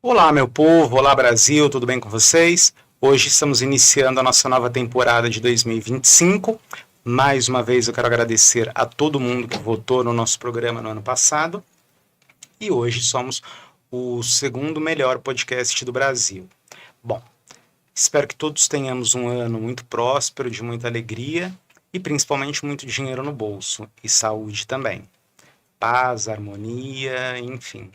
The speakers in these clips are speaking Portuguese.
Olá, meu povo, olá, Brasil, tudo bem com vocês? Hoje estamos iniciando a nossa nova temporada de 2025. Mais uma vez eu quero agradecer a todo mundo que votou no nosso programa no ano passado. E hoje somos o segundo melhor podcast do Brasil. Bom, espero que todos tenhamos um ano muito próspero, de muita alegria e principalmente muito dinheiro no bolso e saúde também. Paz, harmonia, enfim.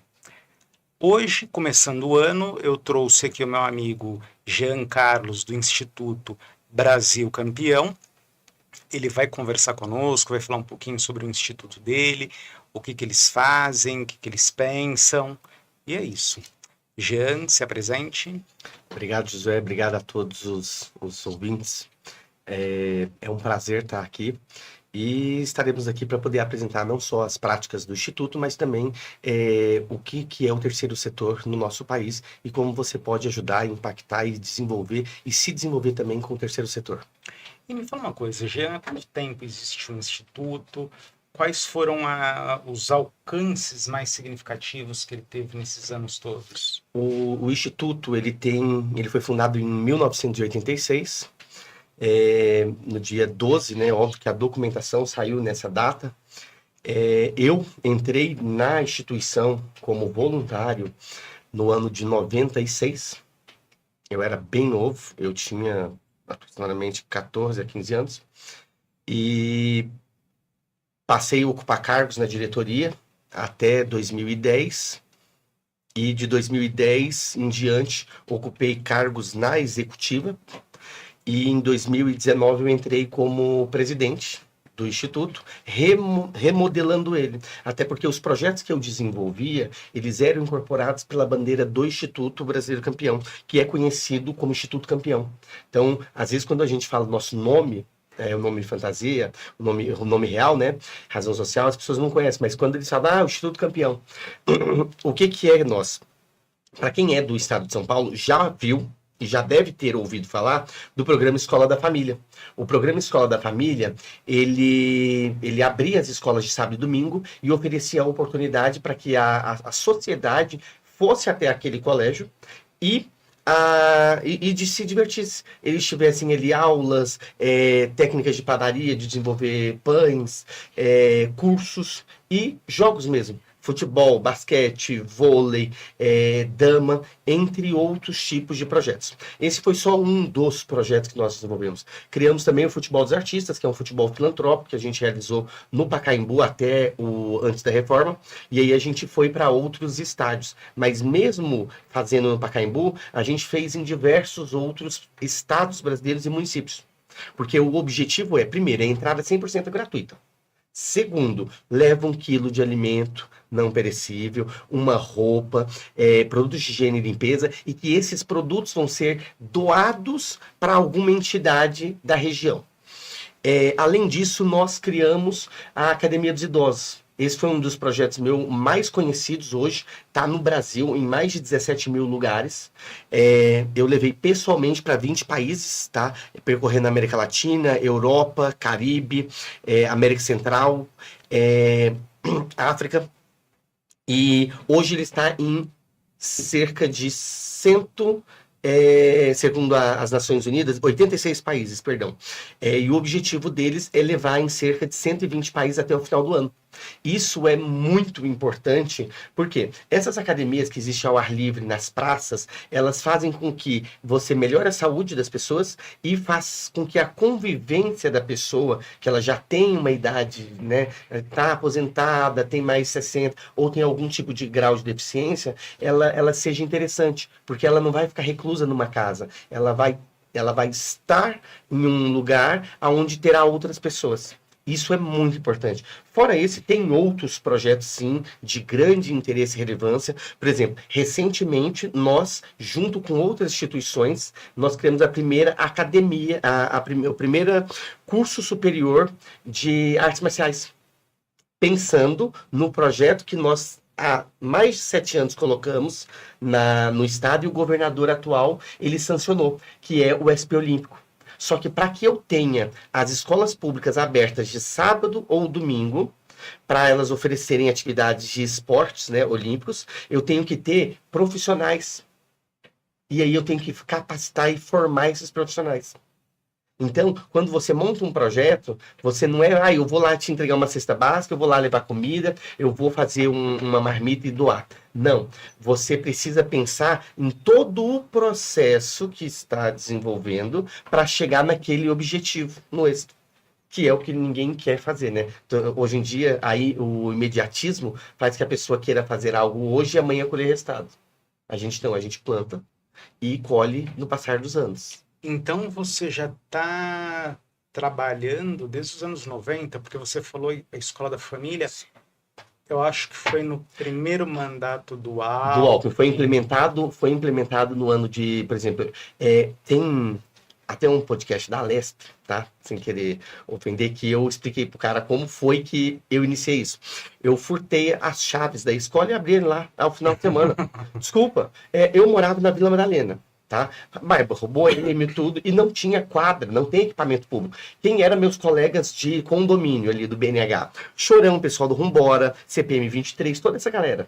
Hoje, começando o ano, eu trouxe aqui o meu amigo Jean Carlos, do Instituto Brasil Campeão. Ele vai conversar conosco, vai falar um pouquinho sobre o instituto dele, o que eles fazem, o que eles pensam. E é isso. Jean, se apresente. Obrigado, Josué. Obrigado a todos os ouvintes. É um prazer estar aqui e estaremos aqui para poder apresentar não só as práticas do Instituto, mas também o que é o terceiro setor no nosso país e como você pode ajudar, impactar e desenvolver e se desenvolver também com o terceiro setor. E me fala uma coisa, Jean, há quanto tempo existe o Instituto? Quais foram os alcances mais significativos que ele teve nesses anos todos? O Instituto ele foi fundado em 1986. No dia 12, né? Óbvio que a documentação saiu nessa data. Eu entrei na instituição como voluntário no ano de 96. Eu era bem novo, eu tinha aproximadamente 14 a 15 anos. E passei a ocupar cargos na diretoria até 2010. E de 2010 em diante, ocupei cargos na executiva. E em 2019 eu entrei como presidente do Instituto, remodelando ele. Até porque os projetos que eu desenvolvia, eles eram incorporados pela bandeira do Instituto Brasileiro Campeão, que é conhecido como Instituto Campeão. Então, às vezes, quando a gente fala nosso nome, o nome de fantasia, o nome real, né? Razão social, as pessoas não conhecem. Mas quando eles falam, o Instituto Campeão, o que é nós? Para quem é do estado de São Paulo, já viu e já deve ter ouvido falar do programa Escola da Família. O programa Escola da Família, ele abria as escolas de sábado e domingo e oferecia a oportunidade para que a sociedade fosse até aquele colégio e de se divertisse. Eles tivessem ali aulas, técnicas de padaria, de desenvolver pães, cursos e jogos mesmo. Futebol, basquete, vôlei, dama, entre outros tipos de projetos. Esse foi só um dos projetos que nós desenvolvemos. Criamos também o Futebol dos Artistas, que é um futebol filantrópico que a gente realizou no Pacaembu antes da reforma, e aí a gente foi para outros estádios. Mas mesmo fazendo no Pacaembu, a gente fez em diversos outros estados brasileiros e municípios. Porque o objetivo primeiro, a entrada 100% gratuita. Segundo, leva 1 quilo de alimento não perecível, uma roupa, produtos de higiene e limpeza, e que esses produtos vão ser doados para alguma entidade da região. Além disso, nós criamos a Academia dos Idosos. Esse foi um dos projetos meus mais conhecidos hoje, está no Brasil, em mais de 17 mil lugares. Eu levei pessoalmente para 20 países, tá? Percorrendo a América Latina, Europa, Caribe, América Central, África. E hoje ele está em cerca de segundo as Nações Unidas, 86 países, perdão. E o objetivo deles é levar em cerca de 120 países até o final do ano. Isso é muito importante, porque essas academias que existem ao ar livre nas praças, elas fazem com que você melhore a saúde das pessoas e faz com que a convivência da pessoa, que ela já tem uma idade, né, está aposentada, tem mais 60, ou tem algum tipo de grau de deficiência, ela seja interessante, porque ela não vai ficar reclusa numa casa, ela vai estar em um lugar onde terá outras pessoas. Isso é muito importante. Fora esse, tem outros projetos, sim, de grande interesse e relevância. Por exemplo, recentemente, nós, junto com outras instituições, nós criamos a primeira academia, o primeiro curso superior de artes marciais. Pensando no projeto que nós, há mais de 7 anos, colocamos no estado, e o governador atual, ele sancionou, que é o SP Olímpico. Só que para que eu tenha as escolas públicas abertas de sábado ou domingo, para elas oferecerem atividades de esportes, né, olímpicos, eu tenho que ter profissionais. E aí eu tenho que capacitar e formar esses profissionais. Então, quando você monta um projeto, você não é, eu vou lá te entregar uma cesta básica, eu vou lá levar comida, eu vou fazer uma marmita e doar. Não, você precisa pensar em todo o processo que está desenvolvendo para chegar naquele objetivo, no êxito, que é o que ninguém quer fazer, né? Então, hoje em dia, aí o imediatismo faz que a pessoa queira fazer algo hoje e amanhã colher resultado. A gente não, a gente planta e colhe no passar dos anos. Então você já está trabalhando desde os anos 90, porque você falou a Escola da Família, eu acho que foi no primeiro mandato do Alckmin foi implementado no ano de, por exemplo, tem até um podcast da Alesp, tá? Sem querer ofender, que eu expliquei pro cara como foi que eu iniciei isso. Eu furtei as chaves da escola e abri ele lá ao final de semana. Desculpa, eu morava na Vila Madalena. Tá? Mas roubou ele tudo e não tinha quadra, não tem equipamento público. Quem eram meus colegas de condomínio ali do BNH? Chorão, pessoal do Rumbora, CPM 23, toda essa galera.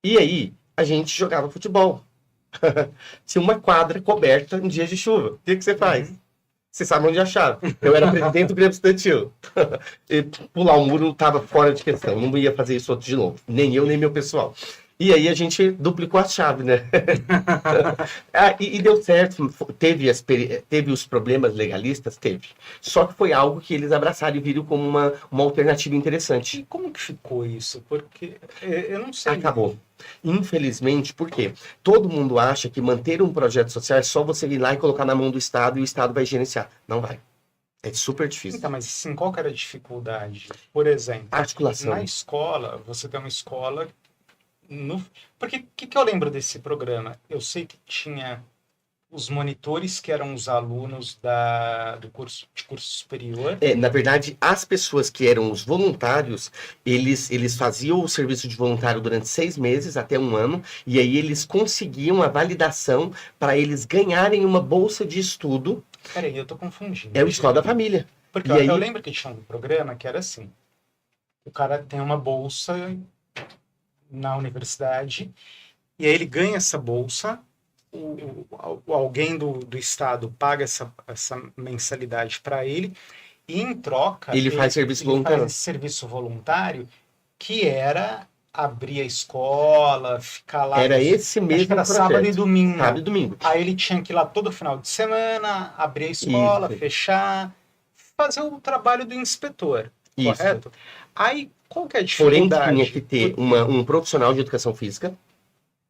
E aí, a gente jogava futebol. Tinha uma quadra coberta em dias de chuva. O que você faz? Você sabe onde achar. Eu era presidente do Grêmio Estudantil. E pular o muro não estava fora de questão. Não ia fazer isso outro de novo. Nem eu, nem meu pessoal. E aí a gente duplicou a chave, né? E deu certo. Teve os problemas legalistas? Teve. Só que foi algo que eles abraçaram e viram como uma alternativa interessante. E como que ficou isso? Porque eu não sei. Acabou. Infelizmente, por quê? Todo mundo acha que manter um projeto social é só você ir lá e colocar na mão do Estado e o Estado vai gerenciar. Não vai. É super difícil. Então, mas assim, qual que era a dificuldade? Por exemplo, articulação. Na escola, você tem uma escola... Porque o que eu lembro desse programa? Eu sei que tinha os monitores que eram os alunos do curso superior. Na verdade, as pessoas que eram os voluntários, eles faziam o serviço de voluntário durante 6 meses, até 1 ano, e aí eles conseguiam a validação para eles ganharem uma bolsa de estudo. Peraí, eu tô confundindo. É o Escola da Família. Porque eu lembro que tinha um programa que era assim, o cara tem uma bolsa na universidade, e aí ele ganha essa bolsa, alguém do Estado paga essa mensalidade para ele, e em troca ele faz serviço voluntário. Faz esse serviço voluntário, que era abrir a escola, ficar lá. Era esse mesmo era projeto. Sábado e domingo. Sábado e domingo. Aí ele tinha que ir lá todo final de semana, abrir a escola, fechar, fazer o trabalho do inspetor, correto? Aí, qual que é a dificuldade? Porém, tinha que ter um profissional de educação física,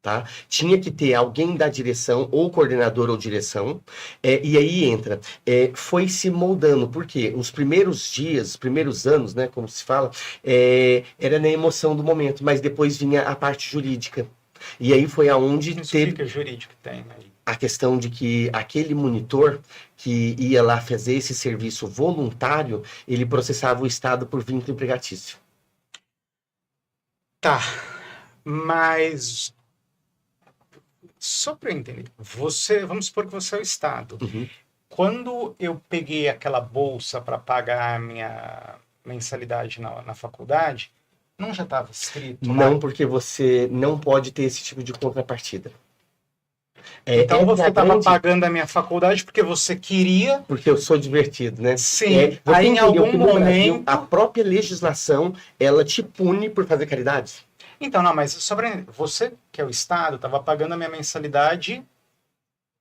tá? Tinha que ter alguém da direção, ou coordenador ou direção, e aí entra. Foi se moldando, porque os primeiros dias, os primeiros anos, né, como se fala, era na emoção do momento, mas depois vinha a parte jurídica. E aí foi aonde teve... que jurídico tem aí? A questão de que aquele monitor que ia lá fazer esse serviço voluntário, ele processava o Estado por vínculo empregatício. Tá, mas só para eu entender, vamos supor que você é o Estado. Uhum. Quando eu peguei aquela bolsa para pagar a minha mensalidade na faculdade, não já estava escrito? Não, porque você não pode ter esse tipo de contrapartida. Então você estava pagando a minha faculdade porque você queria... Porque eu sou divertido, né? Sim, aí em algum momento... Brasil, a própria legislação, ela te pune por fazer caridade. Então, não, mas sobre você, que é o Estado, estava pagando a minha mensalidade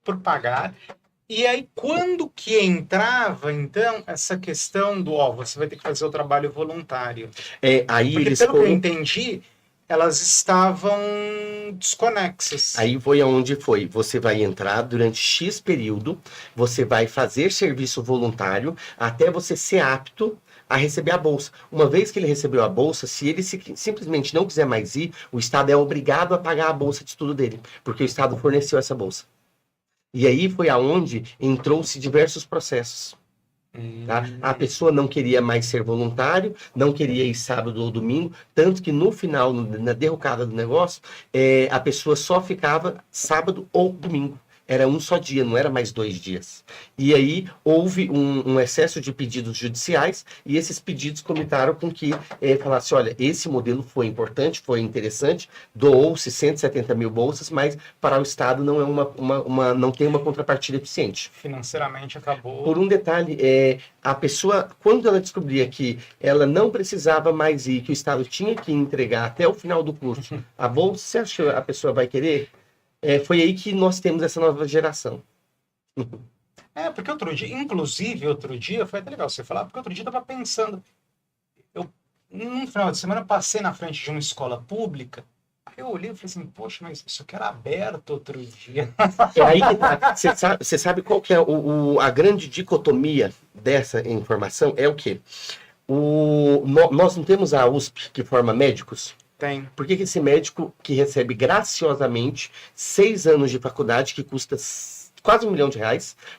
por pagar. E aí, quando que entrava, então, essa questão do, você vai ter que fazer o trabalho voluntário? Aí porque, eles pelo que eu entendi, elas estavam desconexas. Aí foi aonde foi. Você vai entrar durante X período, você vai fazer serviço voluntário até você ser apto a receber a bolsa. Uma vez que ele recebeu a bolsa, se ele simplesmente não quiser mais ir, o Estado é obrigado a pagar a bolsa de estudo dele, porque o Estado forneceu essa bolsa. E aí foi aonde entrou-se diversos processos. Tá? A pessoa não queria mais ser voluntário, não queria ir sábado ou domingo, tanto que no final, na derrocada do negócio, a pessoa só ficava sábado ou domingo. era um só dia, não era mais 2 dias. E aí houve um excesso de pedidos judiciais e esses pedidos combinaram com que falasse, olha, esse modelo foi importante, foi interessante, doou-se 170 mil bolsas, mas para o Estado não é não tem uma contrapartida eficiente. Financeiramente acabou. Por um detalhe, a pessoa, quando ela descobria que ela não precisava mais ir, que o Estado tinha que entregar até o final do curso a bolsa, você acha que a pessoa vai querer? Foi aí que nós temos essa nova geração. Porque outro dia, foi até legal você falar, porque outro dia eu tava pensando, num final de semana, eu passei na frente de uma escola pública, aí eu olhei e falei assim, poxa, mas isso aqui era aberto outro dia. É aí que tá. Você sabe qual que é a grande dicotomia dessa informação? É o quê? Nós não temos a USP que forma médicos? Tem. Por que esse médico que recebe graciosamente 6 anos de faculdade, que custa quase R$1 milhão,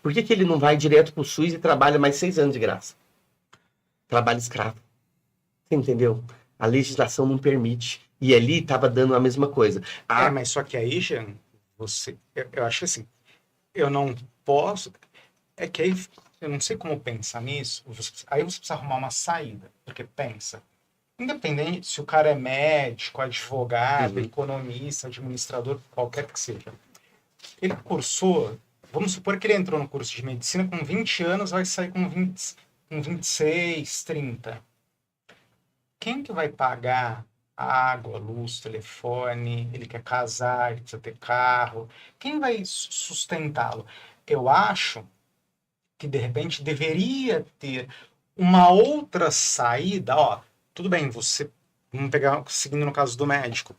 por que ele não vai direto para o SUS e trabalha mais 6 anos de graça? Trabalho escravo. Você entendeu? A legislação não permite. E ali estava dando a mesma coisa. Mas só que aí, Jean, eu acho assim, eu não posso, é que aí eu não sei como pensar nisso, aí você precisa arrumar uma saída, porque pensa, independente se o cara é médico, advogado, economista, administrador, qualquer que seja, ele cursou, vamos supor que ele entrou no curso de medicina com 20 anos, vai sair com 26, 30. Quem que vai pagar água, luz, telefone, ele quer casar, ele precisa ter carro, quem vai sustentá-lo? Eu acho que, de repente, deveria ter uma outra saída, tudo bem, vamos pegar, seguindo no caso do médico,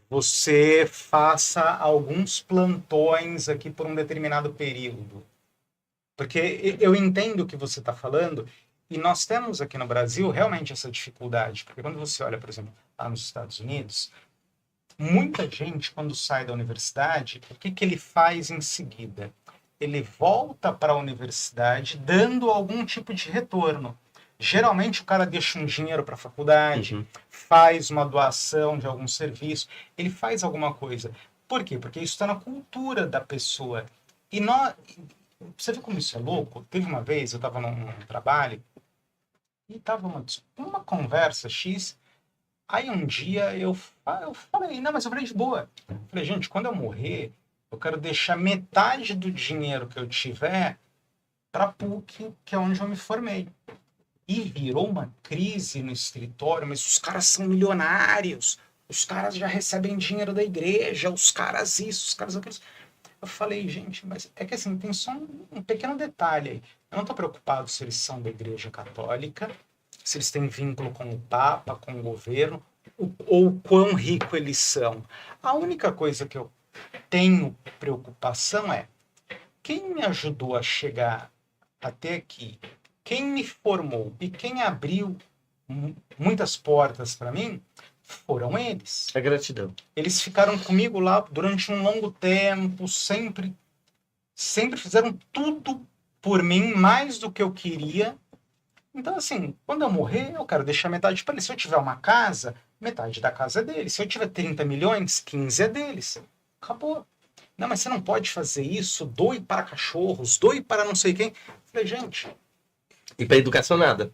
você faça alguns plantões aqui por um determinado período, porque eu entendo o que você está falando, e nós temos aqui no Brasil realmente essa dificuldade, porque quando você olha, por exemplo, lá nos Estados Unidos, muita gente, quando sai da universidade, o que ele faz em seguida? Ele volta para a universidade dando algum tipo de retorno. Geralmente o cara deixa um dinheiro para a faculdade, faz uma doação de algum serviço, ele faz alguma coisa. Por quê? Porque isso está na cultura da pessoa. E você vê como isso é louco? Teve uma vez, eu estava num trabalho, e estava uma conversa X. Aí um dia eu falei, não, mas eu falei de boa. Falei, gente, quando eu morrer, eu quero deixar metade do dinheiro que eu tiver para a PUC, que é onde eu me formei. E virou uma crise no escritório, mas os caras são milionários, os caras já recebem dinheiro da igreja, os caras isso, os caras aquilo. Eu falei, gente, mas é que assim, tem só um pequeno detalhe aí. Eu não estou preocupado se eles são da igreja católica, se eles têm vínculo com o Papa, com o governo, ou quão rico eles são. A única coisa que eu tenho preocupação é quem me ajudou a chegar até aqui, quem me formou e quem abriu muitas portas para mim, foram eles. É gratidão. Eles ficaram comigo lá durante um longo tempo, sempre fizeram tudo por mim, mais do que eu queria. Então, assim, quando eu morrer, eu quero deixar metade para eles. Se eu tiver uma casa, metade da casa é deles. Se eu tiver 30 milhões, 15 é deles. Acabou. Não, mas você não pode fazer isso, doe para cachorros, doe para não sei quem. Falei, gente... E para educação, nada.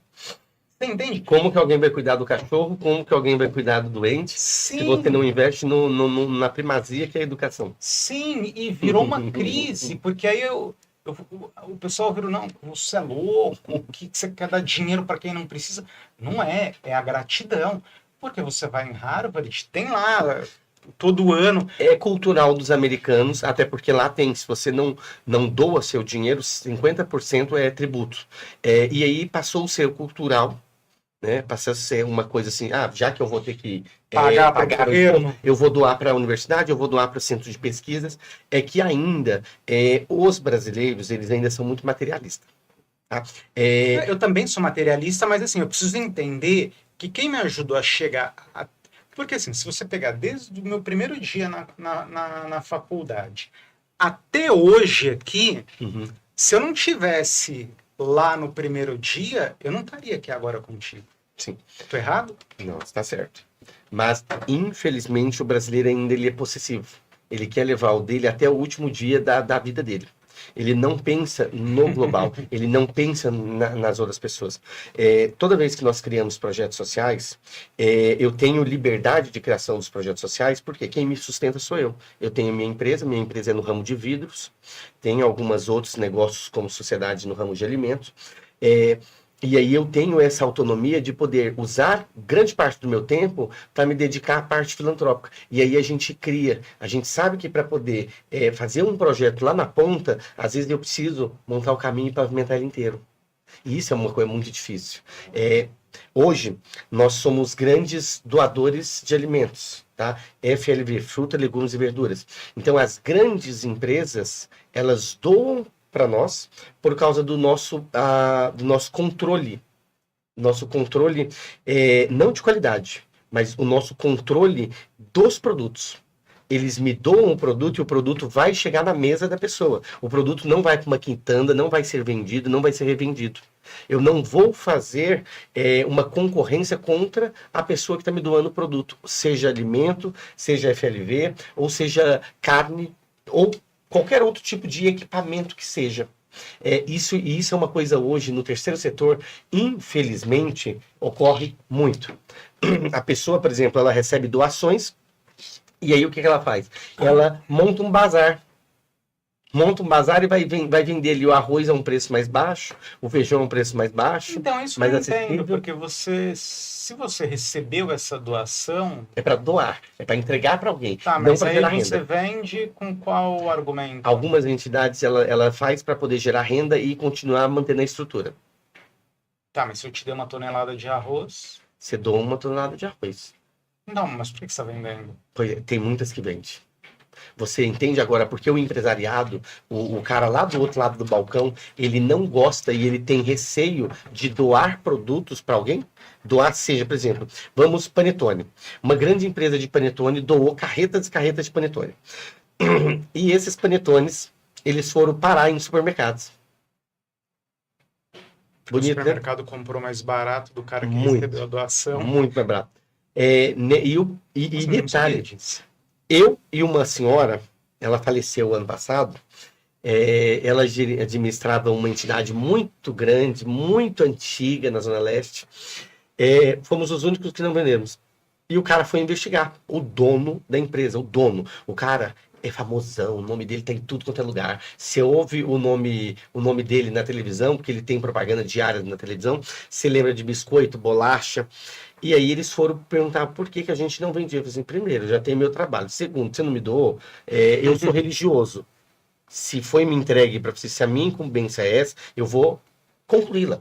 Você entende? Como que alguém vai cuidar do cachorro? Como que alguém vai cuidar do doente? Sim. Se você não investe na primazia que é a educação. Sim, e virou uma crise, porque aí o pessoal virou, não, você é louco, o que você quer dar dinheiro para quem não precisa? Não é a gratidão. Porque você vai em Harvard, tem lá todo ano. É cultural dos americanos, até porque lá tem, se você não doa seu dinheiro, 50% é tributo. E aí passou o ser cultural, né? Passou a ser uma coisa assim, já que eu vou ter que pagar para o governo, eu vou doar para a universidade, eu vou doar para o centro de pesquisas, é que ainda os brasileiros, eles ainda são muito materialistas. Tá? Eu também sou materialista, mas assim, eu preciso entender que quem me ajudou a chegar... Porque assim, se você pegar desde o meu primeiro dia na faculdade até hoje aqui, se eu não tivesse lá no primeiro dia, eu não estaria aqui agora contigo. Sim. Tô errado? Não, está certo. Mas, infelizmente, o brasileiro ainda ele é possessivo. Ele quer levar o dele até o último dia da vida dele. Ele não pensa no global, ele não pensa nas outras pessoas. Toda vez que nós criamos projetos sociais, eu tenho liberdade de criação dos projetos sociais, porque quem me sustenta sou eu. Eu tenho minha empresa é no ramo de vidros, tenho alguns outros negócios como sociedade no ramo de alimentos. E aí eu tenho essa autonomia de poder usar grande parte do meu tempo para me dedicar à parte filantrópica. E aí a gente sabe que para poder fazer um projeto lá na ponta, às vezes eu preciso montar o caminho e pavimentar ele inteiro. E isso é uma coisa muito difícil. Hoje, nós somos grandes doadores de alimentos, tá? FLV, fruta, legumes e verduras. Então, as grandes empresas, elas doam para nós por causa do nosso controle. Nosso controle, não de qualidade, mas o nosso controle dos produtos. Eles me doam o produto e o produto vai chegar na mesa da pessoa. O produto não vai para uma quintanda, não vai ser vendido, não vai ser revendido. Eu não vou fazer uma concorrência contra a pessoa que está me doando o produto, seja alimento, seja FLV, ou seja carne, ou qualquer outro tipo de equipamento que seja. Isso é uma coisa hoje no terceiro setor, infelizmente, ocorre muito. A pessoa, por exemplo, ela recebe doações, e aí o que ela faz? Ela monta um bazar. E vai vender ali o arroz a um preço mais baixo, o feijão a um preço mais baixo. Então, isso mais eu acessível. entendo, porque se você recebeu essa doação... É para doar, é para entregar para alguém. Tá, não mas para aí gerar você renda. vende com qual argumento? Algumas entidades ela faz para poder gerar renda e continuar mantendo a estrutura. Tá, mas se eu te der uma tonelada de arroz... Você doa uma tonelada de arroz. Não, mas por que você está vendendo? Tem muitas que vendem. Você entende agora porque o empresariado, o cara lá do outro lado do balcão, ele não gosta e ele tem receio de doar produtos para alguém? Doar, seja, por exemplo, vamos Panetone. Uma grande empresa de Panetone doou carretas e carretas de Panetone. E esses Panetones, eles foram parar em supermercados. Bonito, o supermercado, né? Comprou mais barato do cara que recebeu a doação. Muito mais barato. E detalhe, eu e uma senhora, ela faleceu ano passado, ela administrava uma entidade muito grande, muito antiga na Zona Leste. Fomos os únicos que não vendemos. E o cara foi investigar, o dono da empresa, o cara é famosão, o nome dele tá em tudo quanto é lugar. Você ouve o nome dele na televisão, porque ele tem propaganda diária na televisão, você lembra de biscoito, bolacha. E aí eles foram perguntar por que a gente não vendia. Eu falei assim, primeiro, já tem meu trabalho. Segundo, você não me doou, eu sou religioso. Se foi me entregue para você, se a minha incumbência é essa, eu vou concluí-la.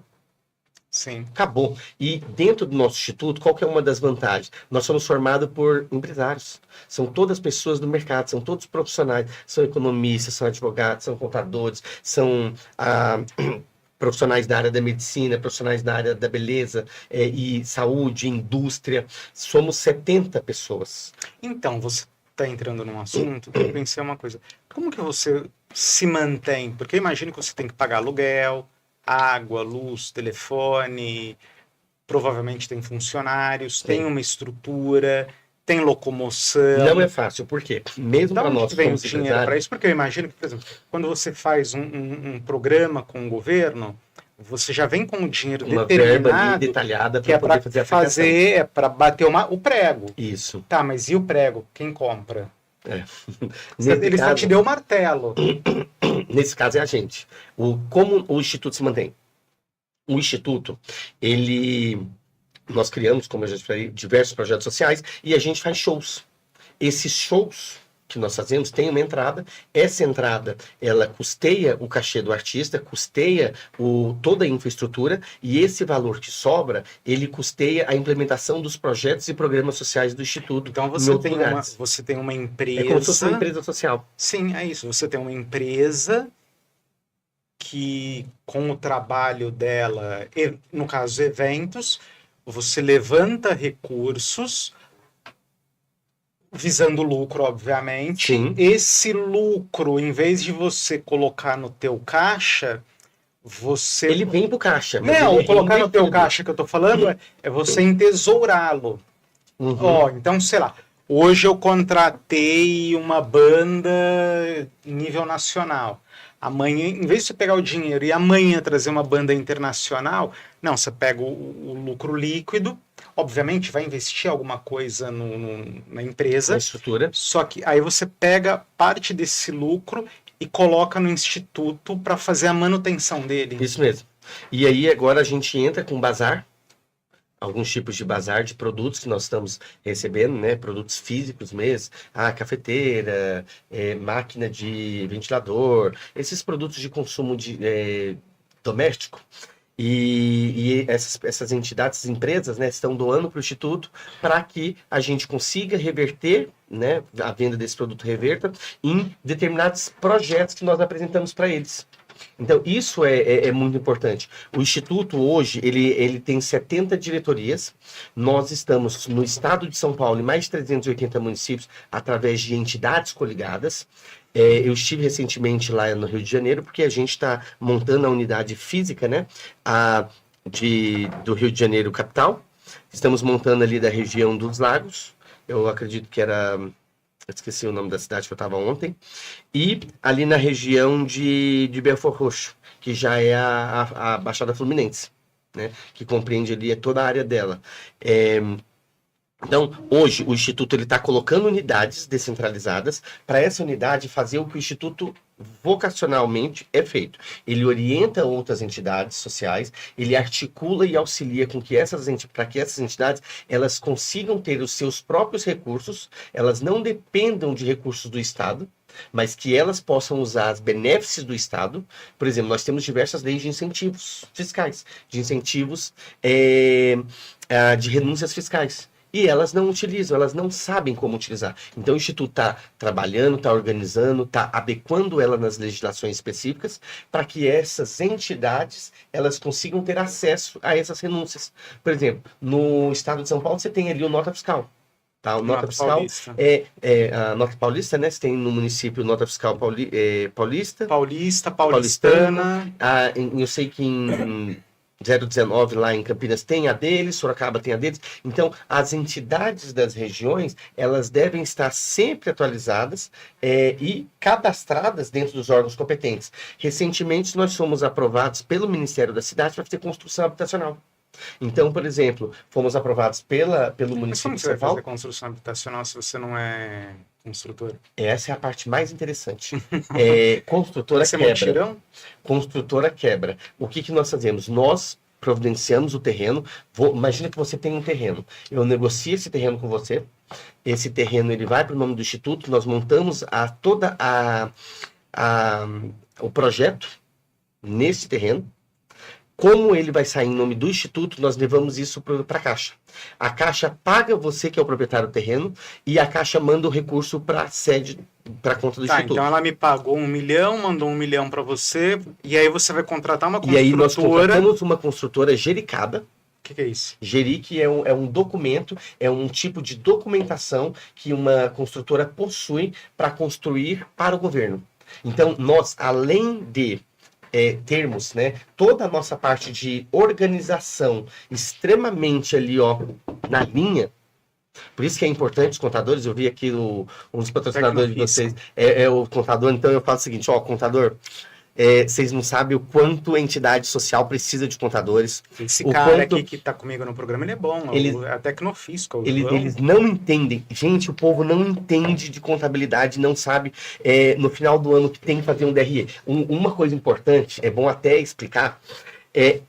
Sim. Acabou. E dentro do nosso instituto, qual que é uma das vantagens? Nós somos formados por empresários. São todas pessoas do mercado, são todos profissionais. São economistas, são advogados, são contadores, são... profissionais da área da medicina, profissionais da área da beleza e saúde, indústria. Somos 70 pessoas. Então, você está entrando num assunto que eu pensei uma coisa. Como que você se mantém? Porque eu imagino que você tem que pagar aluguel, água, luz, telefone, provavelmente tem funcionários, tem uma estrutura... Tem locomoção. Não é fácil, por quê? Mesmo para nós vem o dinheiro para isso, porque eu imagino que, por exemplo, quando você faz um programa com o governo, você já vem com o dinheiro uma determinado, verba ali detalhada que é para fazer, o prego. Isso. Tá, mas e o prego? Quem compra? Ele só te deu o martelo. Nesse caso é a gente. Como o Instituto se mantém? O Instituto, nós criamos, como eu já falei, diversos projetos sociais e a gente faz shows. Esses shows que nós fazemos têm uma entrada. Essa entrada, ela custeia o cachê do artista, custeia toda a infraestrutura e esse valor que sobra, ele custeia a implementação dos projetos e programas sociais do Instituto. Então você tem uma empresa... É como se fosse uma empresa social. Sim, é isso. Você tem uma empresa que, com o trabalho dela, no caso, eventos... Você levanta recursos visando lucro, obviamente. Sim. Esse lucro, em vez de você colocar no teu caixa, você... Ele vem pro caixa. Não, colocar no teu caixa que eu tô falando é você entesourá-lo. Uhum. Então, sei lá, Hoje eu contratei uma banda nível nacional. Amanhã, em vez de você pegar o dinheiro e amanhã trazer uma banda internacional, não, você pega o lucro líquido, obviamente vai investir alguma coisa na empresa, Na estrutura. só que aí você pega parte desse lucro e coloca no instituto para fazer a manutenção dele. Isso mesmo. E aí agora a gente entra com bazar, alguns tipos de bazar de produtos que nós estamos recebendo, né? Produtos físicos mesmo, cafeteira, máquina de ventilador, esses produtos de consumo doméstico. E essas entidades, essas empresas, né, estão doando para o Instituto para que a gente consiga reverter, né, a venda desse produto reverta em determinados projetos que nós apresentamos para eles. Então, isso é muito importante. O Instituto, hoje, ele tem 70 diretorias. Nós estamos no estado de São Paulo, em mais de 380 municípios, através de entidades coligadas. Eu estive recentemente lá no Rio de Janeiro, porque a gente está montando a unidade física, né, do Rio de Janeiro capital. Estamos montando ali da região dos Lagos. Eu acredito que era... esqueci o nome da cidade que eu estava ontem. E ali na região de Belford Roxo, que já é a Baixada Fluminense, né, que compreende ali toda a área dela. Então, hoje, o Instituto está colocando unidades descentralizadas para essa unidade fazer o que o Instituto vocacionalmente é feito. Ele orienta outras entidades sociais, ele articula e auxilia com que para que essas entidades elas consigam ter os seus próprios recursos, elas não dependam de recursos do Estado, mas que elas possam usar as benefícios do Estado. Por exemplo, nós temos diversas leis de incentivos fiscais, de incentivos de renúncias fiscais. E elas não utilizam, elas não sabem como utilizar. Então o Instituto está trabalhando, está organizando, está adequando ela nas legislações específicas para que essas entidades elas consigam ter acesso a essas renúncias. Por exemplo, no estado de São Paulo você tem ali o Nota Fiscal. Tá? O Nota Fiscal Paulista. a Nota Paulista, né? Você tem no município Nota Fiscal Paulista. Paulistana. Eu sei que em 019 lá em Campinas tem a deles, Sorocaba tem a deles. Então, as entidades das regiões, elas devem estar sempre atualizadas e cadastradas dentro dos órgãos competentes. Recentemente, nós fomos aprovados pelo Ministério da Cidade para fazer construção habitacional. Então, por exemplo, fomos aprovados pelo município de São Paulo. Como você vai fazer construção habitacional se você não é construtor? Essa é a parte mais interessante. Construtora Você quebra. mutirão? Construtora quebra. O que nós fazemos? Nós providenciamos o terreno. Imagina que você tem um terreno. Eu negocio esse terreno com você. Esse terreno ele vai para o nome do Instituto. Nós montamos o projeto nesse terreno. Como ele vai sair em nome do Instituto, nós levamos isso para a Caixa. A Caixa paga você, que é o proprietário do terreno, e a Caixa manda o recurso para a sede, para a conta do Instituto. Então ela me pagou 1 milhão, mandou 1 milhão para você, e aí você vai contratar uma construtora. E aí nós contratamos uma construtora Jericaba. O que é isso? Jeric é um documento, é um tipo de documentação que uma construtora possui para construir para o governo. Então, nós, além de termos, né, toda a nossa parte de organização extremamente ali, na linha. Por isso que é importante os contadores. Eu vi aqui um dos patrocinadores de vocês é o contador. Então eu falo o seguinte, contador, vocês não sabem o quanto a entidade social precisa de contadores. Esse cara aqui que está comigo no programa, ele é bom. É tecnofísico. Eles não entendem. Gente, o povo não entende de contabilidade, não sabe no final do ano que tem que fazer um DRE. Uma coisa importante, é bom até explicar,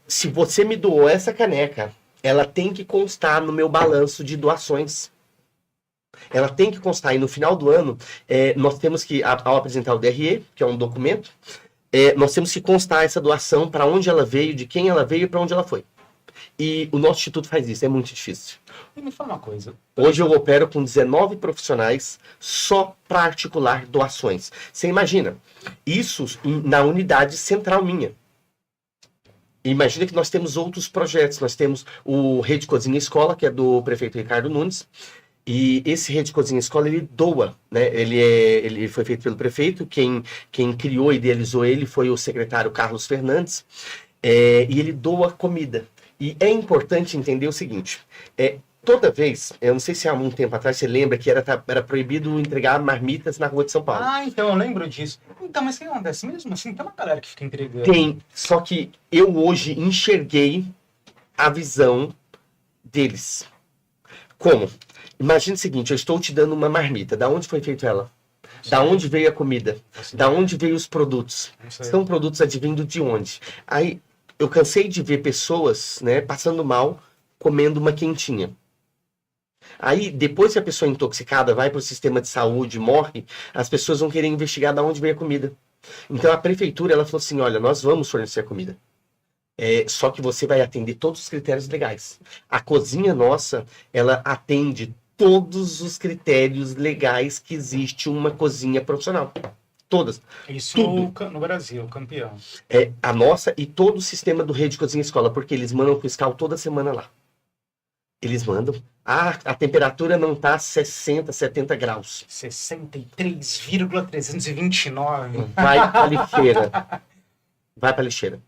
se você me doou essa caneca, ela tem que constar no meu balanço de doações. Ela tem que constar. E no final do ano, nós temos que, ao apresentar o DRE, que é um documento, nós temos que constar essa doação, para onde ela veio, de quem ela veio e para onde ela foi. E o nosso instituto faz isso, é muito difícil. E me fala uma coisa. Hoje eu opero com 19 profissionais só para articular doações. Você imagina, isso na unidade central minha. Imagina que nós temos outros projetos. Nós temos o Rede Cozinha Escola, que é do prefeito Ricardo Nunes. E esse Rede Cozinha Escola, ele doa, né? Ele foi feito pelo prefeito, quem criou e idealizou ele foi o secretário Carlos Fernandes, e ele doa comida. E é importante entender o seguinte, toda vez, eu não sei se há um tempo atrás, você lembra que era proibido entregar marmitas na rua de São Paulo. Ah, então eu lembro disso. Então, mas o que acontece mesmo assim? Tem uma galera que fica entregando. Tem, só que eu hoje enxerguei a visão deles. Como? Imagina o seguinte, eu estou te dando uma marmita. Da onde foi feita ela? Da onde veio a comida? Da onde veio os produtos? São produtos advindo de onde? Aí eu cansei de ver pessoas, né, passando mal, comendo uma quentinha. Aí, depois que a pessoa intoxicada vai para o sistema de saúde, morre, as pessoas vão querer investigar de onde veio a comida. Então a prefeitura ela falou assim, olha, nós vamos fornecer a comida. Só que você vai atender todos os critérios legais. A cozinha nossa, ela atende todos os critérios legais que existe uma cozinha profissional. Todas. Isso Tudo. no Brasil, campeão. A nossa e todo o sistema do Rede Cozinha Escola, porque eles mandam fiscal toda semana lá. Eles mandam. A temperatura não está 60, 70 graus. 63,329. Vai para a lixeira. Vai para a lixeira.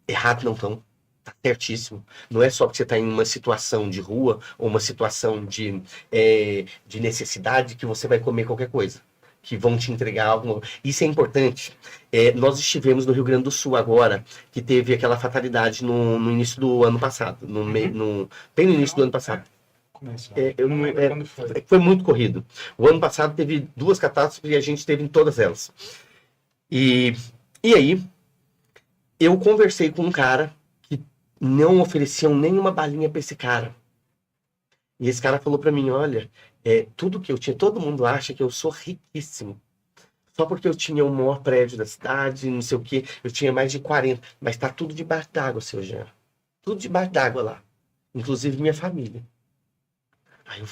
Errado não estão. Tá certíssimo. Não é só porque você está em uma situação de rua ou uma situação de necessidade que você vai comer qualquer coisa. Que vão te entregar algo. Isso é importante. Nós estivemos no Rio Grande do Sul agora, que teve aquela fatalidade no início do ano passado. Bem no início do ano passado. Eu não lembro quando foi. Foi muito corrido. O ano passado teve 2 catástrofes e a gente teve em todas elas. E aí, eu conversei com um cara que não ofereciam nenhuma balinha para esse cara. E esse cara falou para mim, olha, tudo que eu tinha, todo mundo acha que eu sou riquíssimo. Só porque eu tinha o maior prédio da cidade, não sei o quê, eu tinha mais de 40. Mas tá tudo debaixo d'água, seu Jean. Tudo debaixo d'água lá. Inclusive minha família. Aí eu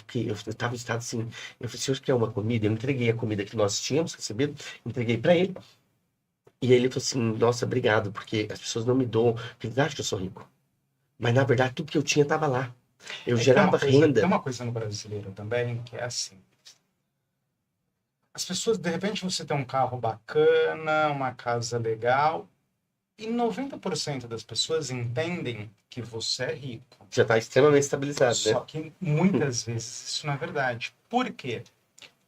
tava em estado assim, eu falei, senhor, quer uma comida? Eu entreguei a comida que nós tínhamos recebido, entreguei para ele. E aí ele falou assim, nossa, obrigado, porque as pessoas não me dão, porque eles acham que eu sou rico. Mas na verdade tudo que eu tinha estava lá. Eu gerava renda. Tem uma coisa no brasileiro também que é assim. As pessoas, de repente, você tem um carro bacana, uma casa legal, e 90% das pessoas entendem que você é rico. Já está extremamente estabilizado, né? Só que muitas vezes isso não é verdade. Por quê?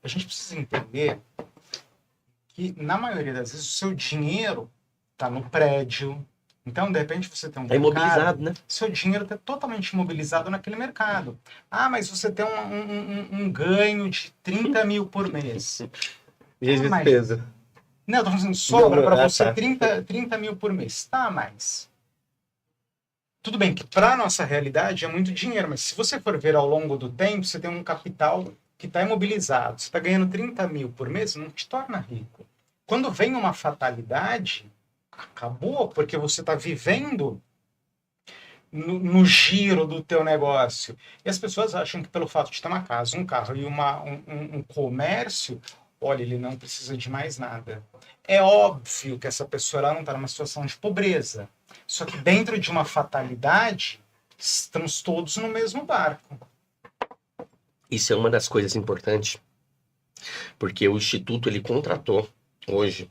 A gente precisa entender que, na maioria das vezes, o seu dinheiro está no prédio. Então, de repente, você tem um mercado, imobilizado, né? seu dinheiro está totalmente imobilizado naquele mercado. Ah, mas você tem um ganho de 30 mil por mês. E as despesas? Não, eu tô falando assim, sobra para você 30 mil por mês. Tá, mas... Tudo bem que para a nossa realidade é muito dinheiro, mas se você for ver ao longo do tempo, você tem um capital que está imobilizado. Você está ganhando 30 mil por mês, não te torna rico. Quando vem uma fatalidade... Acabou, porque você está vivendo no giro do teu negócio. E as pessoas acham que pelo fato de ter uma casa, um carro e um comércio, olha, ele não precisa de mais nada. É óbvio que essa pessoa ela não está numa situação de pobreza. Só que dentro de uma fatalidade, estamos todos no mesmo barco. Isso é uma das coisas importantes, porque o Instituto ele contratou hoje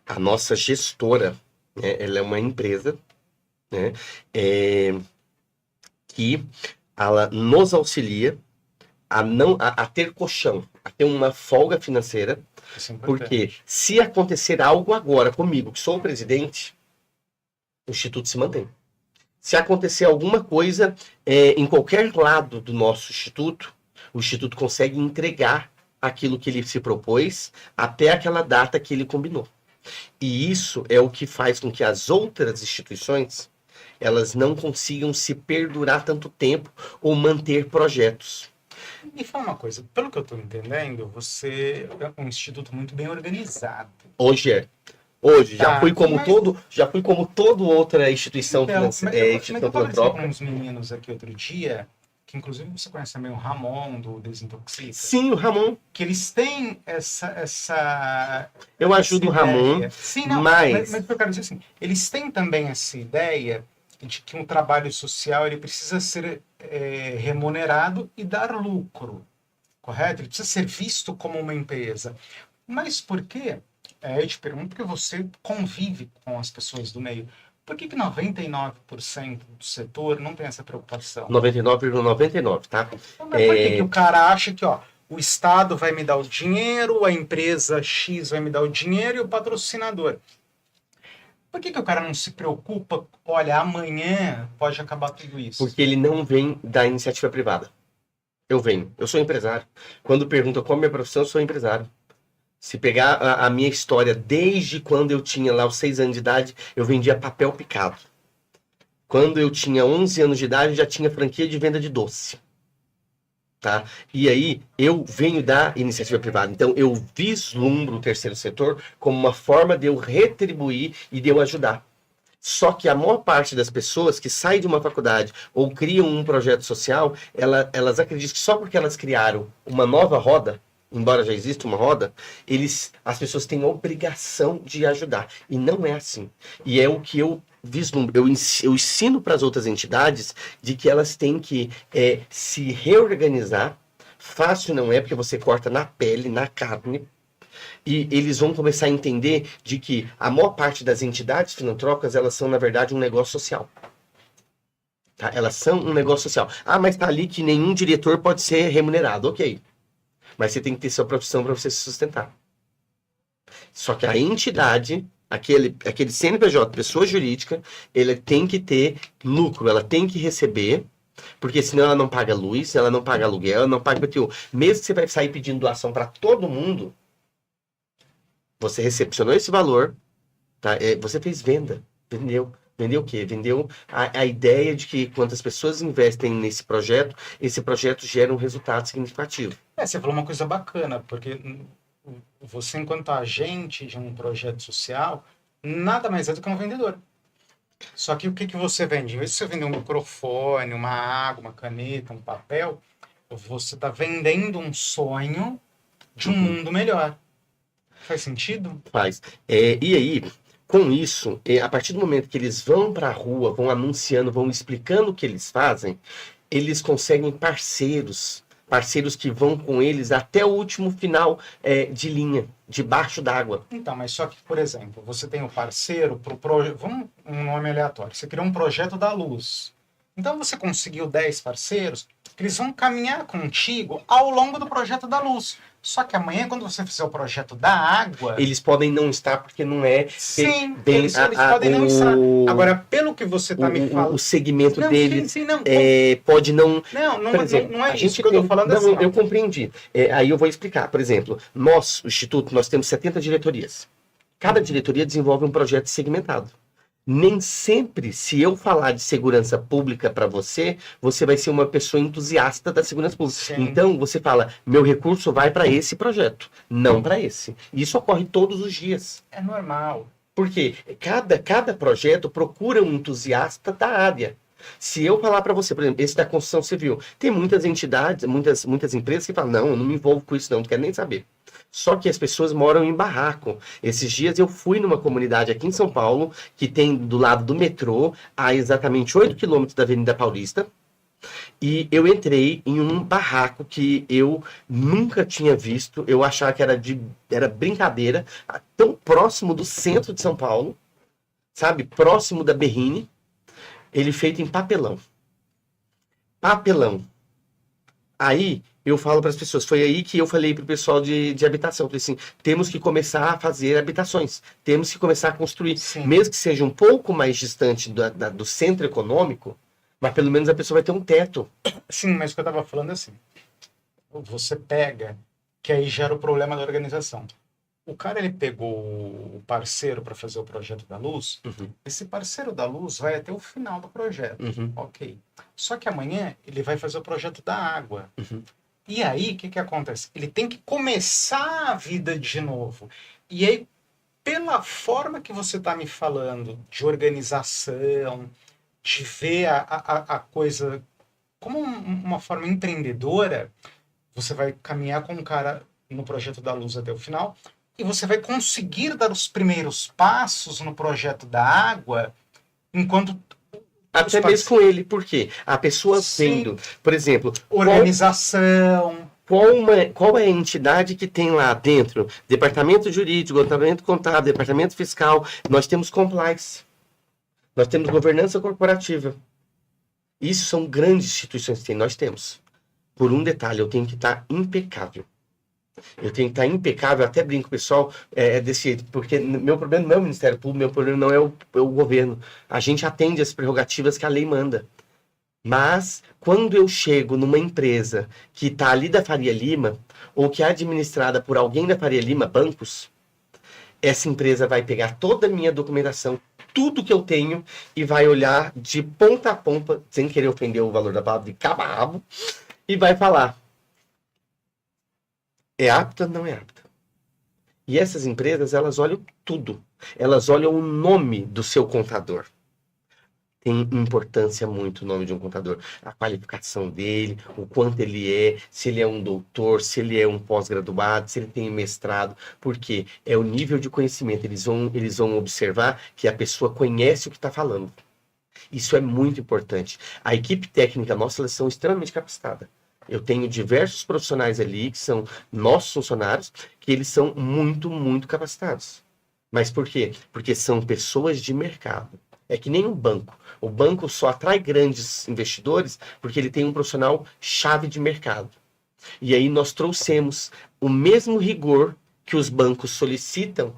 a nossa gestora, né? Ela é uma empresa, né? Que ela nos auxilia a ter colchão, a ter uma folga financeira, porque se acontecer algo agora comigo, que sou o presidente, o Instituto se mantém. Se acontecer alguma coisa em qualquer lado do nosso Instituto, o Instituto consegue entregar aquilo que ele se propôs até aquela data que ele combinou. E isso é o que faz com que as outras instituições elas não consigam se perdurar tanto tempo ou manter projetos. Me fala uma coisa, pelo que eu estou entendendo, você é um instituto muito bem organizado. Hoje é. Hoje, já fui como toda outra instituição financeira. Mas eu conversei com uns meninos aqui outro dia, que inclusive você conhece também o Ramon, do Desintoxica. Sim, o Ramon. Que eles têm essa eu ajudo o Ramon, sim, não, mas eu quero dizer assim, eles têm também essa ideia de que um trabalho social ele precisa ser remunerado e dar lucro, correto? Ele precisa ser visto como uma empresa. Mas por quê? Eu te pergunto porque você convive com as pessoas do meio. Por que 99% do setor não tem essa preocupação? 99,99, tá? Mas por que o cara acha que, ó, o Estado vai me dar o dinheiro, a empresa X vai me dar o dinheiro e o patrocinador? Por que o cara não se preocupa? Olha, amanhã pode acabar tudo isso. Porque ele não vem da iniciativa privada. Eu sou empresário. Quando pergunta qual é a minha profissão, eu sou empresário. Se pegar a minha história, desde quando eu tinha lá os 6 anos de idade, eu vendia papel picado. Quando eu tinha 11 anos de idade, eu já tinha franquia de venda de doce. Tá? E aí, eu venho da iniciativa privada. Então, eu vislumbro o terceiro setor como uma forma de eu retribuir e de eu ajudar. Só que a maior parte das pessoas que saem de uma faculdade ou criam um projeto social, elas acreditam que só porque elas criaram uma nova roda, embora já exista uma roda, as pessoas têm a obrigação de ajudar. E não é assim. E é o que eu vislumbro. Eu ensino para as outras entidades de que elas têm que se reorganizar. Fácil não é, porque você corta na pele, na carne. E eles vão começar a entender de que a maior parte das entidades filantrópicas, elas são, na verdade, um negócio social. Tá? Elas são um negócio social. Ah, mas tá ali que nenhum diretor pode ser remunerado. Ok. Mas você tem que ter sua profissão para você se sustentar. Só que a entidade, aquele CNPJ, pessoa jurídica, ele tem que ter lucro, ela tem que receber, porque senão ela não paga luz, ela não paga aluguel, ela não paga IPTU. Mesmo que você vai sair pedindo doação para todo mundo, você recepcionou esse valor, tá? Você fez venda, vendeu. Vendeu o quê? Vendeu a ideia de que quantas pessoas investem nesse projeto, esse projeto gera um resultado significativo. Você falou uma coisa bacana, porque você, enquanto agente de um projeto social, nada mais é do que um vendedor. Só que o que você vende? Em vez de você vender um microfone, uma água, uma caneta, um papel, você está vendendo um sonho de um mundo melhor. Faz sentido? Faz. E aí, com isso, a partir do momento que eles vão para a rua, vão anunciando, vão explicando o que eles fazem, eles conseguem parceiros que vão com eles até o último final de linha, debaixo d'água. Então, mas só que, por exemplo, você tem o parceiro para o projeto, vamos um nome aleatório, você criou um projeto da luz. Então você conseguiu 10 parceiros que eles vão caminhar contigo ao longo do projeto da luz. Só que amanhã, quando você fizer o projeto da água... Eles podem não estar porque não é... Sim, eles podem não estar. Agora, pelo que você está me falando... O segmento deles sim, não, pode não... Não é isso que eu estou falando assim. Eu compreendi. Aí eu vou explicar. Por exemplo, nós, o Instituto, nós temos 70 diretorias. Cada diretoria desenvolve um projeto segmentado. Nem sempre, se eu falar de segurança pública para você, você vai ser uma pessoa entusiasta da segurança pública. Sim. Então, você fala, meu recurso vai para esse projeto, não para esse. Isso ocorre todos os dias. É normal. Porque cada projeto procura um entusiasta da área. Se eu falar para você, por exemplo, esse da construção civil, tem muitas entidades, muitas empresas que falam, não, eu não me envolvo com isso não quero nem saber. Só que as pessoas moram em barraco. Esses dias eu fui numa comunidade aqui em São Paulo, que tem do lado do metrô, a exatamente 8 quilômetros da Avenida Paulista, e eu entrei em um barraco que eu nunca tinha visto, eu achava que era brincadeira, tão próximo do centro de São Paulo, sabe, próximo da Berrine, ele feito em papelão. Papelão. Aí, eu falo para as pessoas, foi aí que eu falei para o pessoal de habitação, falei assim, temos que começar a fazer habitações, temos que começar a construir, Sim. mesmo que seja um pouco mais distante do centro econômico, mas pelo menos a pessoa vai ter um teto. Sim, mas o que eu estava falando é assim, você pega, que aí gera o problema da organização. O cara, ele pegou o parceiro para fazer o projeto da luz, esse parceiro da luz vai até o final do projeto, ok. Só que amanhã ele vai fazer o projeto da água. E aí, o que acontece? Ele tem que começar a vida de novo. E aí, pela forma que você está me falando, de organização, de ver a coisa como uma forma empreendedora, você vai caminhar com o cara no projeto da luz até o final, e você vai conseguir dar os primeiros passos no projeto da água, enquanto... Até mesmo com ele, porque a pessoa vendo, por exemplo... Organização... Qual é a entidade que tem lá dentro? Departamento jurídico, departamento contábil, departamento fiscal, nós temos compliance. Nós temos governança corporativa. Isso são grandes instituições que nós temos. Por um detalhe, eu tenho que estar impecável. Eu tenho que estar impecável, até brinco, pessoal, desse jeito, porque meu problema não é o Ministério Público, meu problema não é o governo. A gente atende as prerrogativas que a lei manda. Mas, quando eu chego numa empresa que está ali da Faria Lima, ou que é administrada por alguém da Faria Lima, bancos, essa empresa vai pegar toda a minha documentação, tudo que eu tenho, e vai olhar de ponta a ponta, sem querer ofender o valor da palavra, de cabo a rabo, e vai falar: é apta ou não é apta? E essas empresas, elas olham tudo. Elas olham o nome do seu contador. Tem importância muito o nome de um contador. A qualificação dele, o quanto ele é, se ele é um doutor, se ele é um pós-graduado, se ele tem mestrado. Porque é o nível de conhecimento. Eles vão observar que a pessoa conhece o que está falando. Isso é muito importante. A equipe técnica nossa, elas são extremamente capacitadas. Eu tenho diversos profissionais ali, que são nossos funcionários, que eles são muito, muito capacitados. Mas por quê? Porque são pessoas de mercado. É que nem um banco. O banco só atrai grandes investidores porque ele tem um profissional chave de mercado. E aí nós trouxemos o mesmo rigor que os bancos solicitam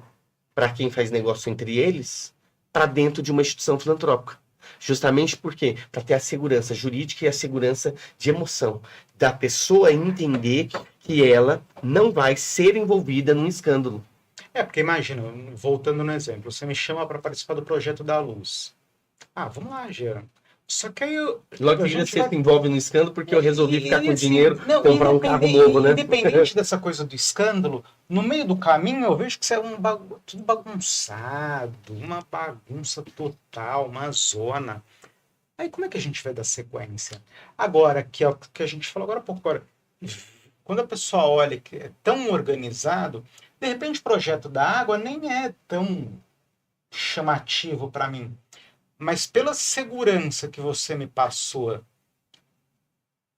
para quem faz negócio entre eles, para dentro de uma instituição filantrópica. Justamente porque para ter a segurança jurídica e a segurança de emoção da pessoa entender que ela não vai ser envolvida num escândalo. Porque imagina, voltando no exemplo, você me chama para participar do projeto da Luz. Vamos lá, Gera. Só que aí logo que você se envolve no escândalo porque eu resolvi ficar com dinheiro, comprar um carro novo, né? Independente dessa coisa do escândalo, no meio do caminho eu vejo que isso é tudo bagunçado, uma bagunça total, uma zona. Aí como é que a gente vai dar sequência? Agora, que é o que a gente falou agora há pouco, quando a pessoa olha que é tão organizado, de repente o projeto da água nem é tão chamativo para mim. Mas pela segurança que você me passou,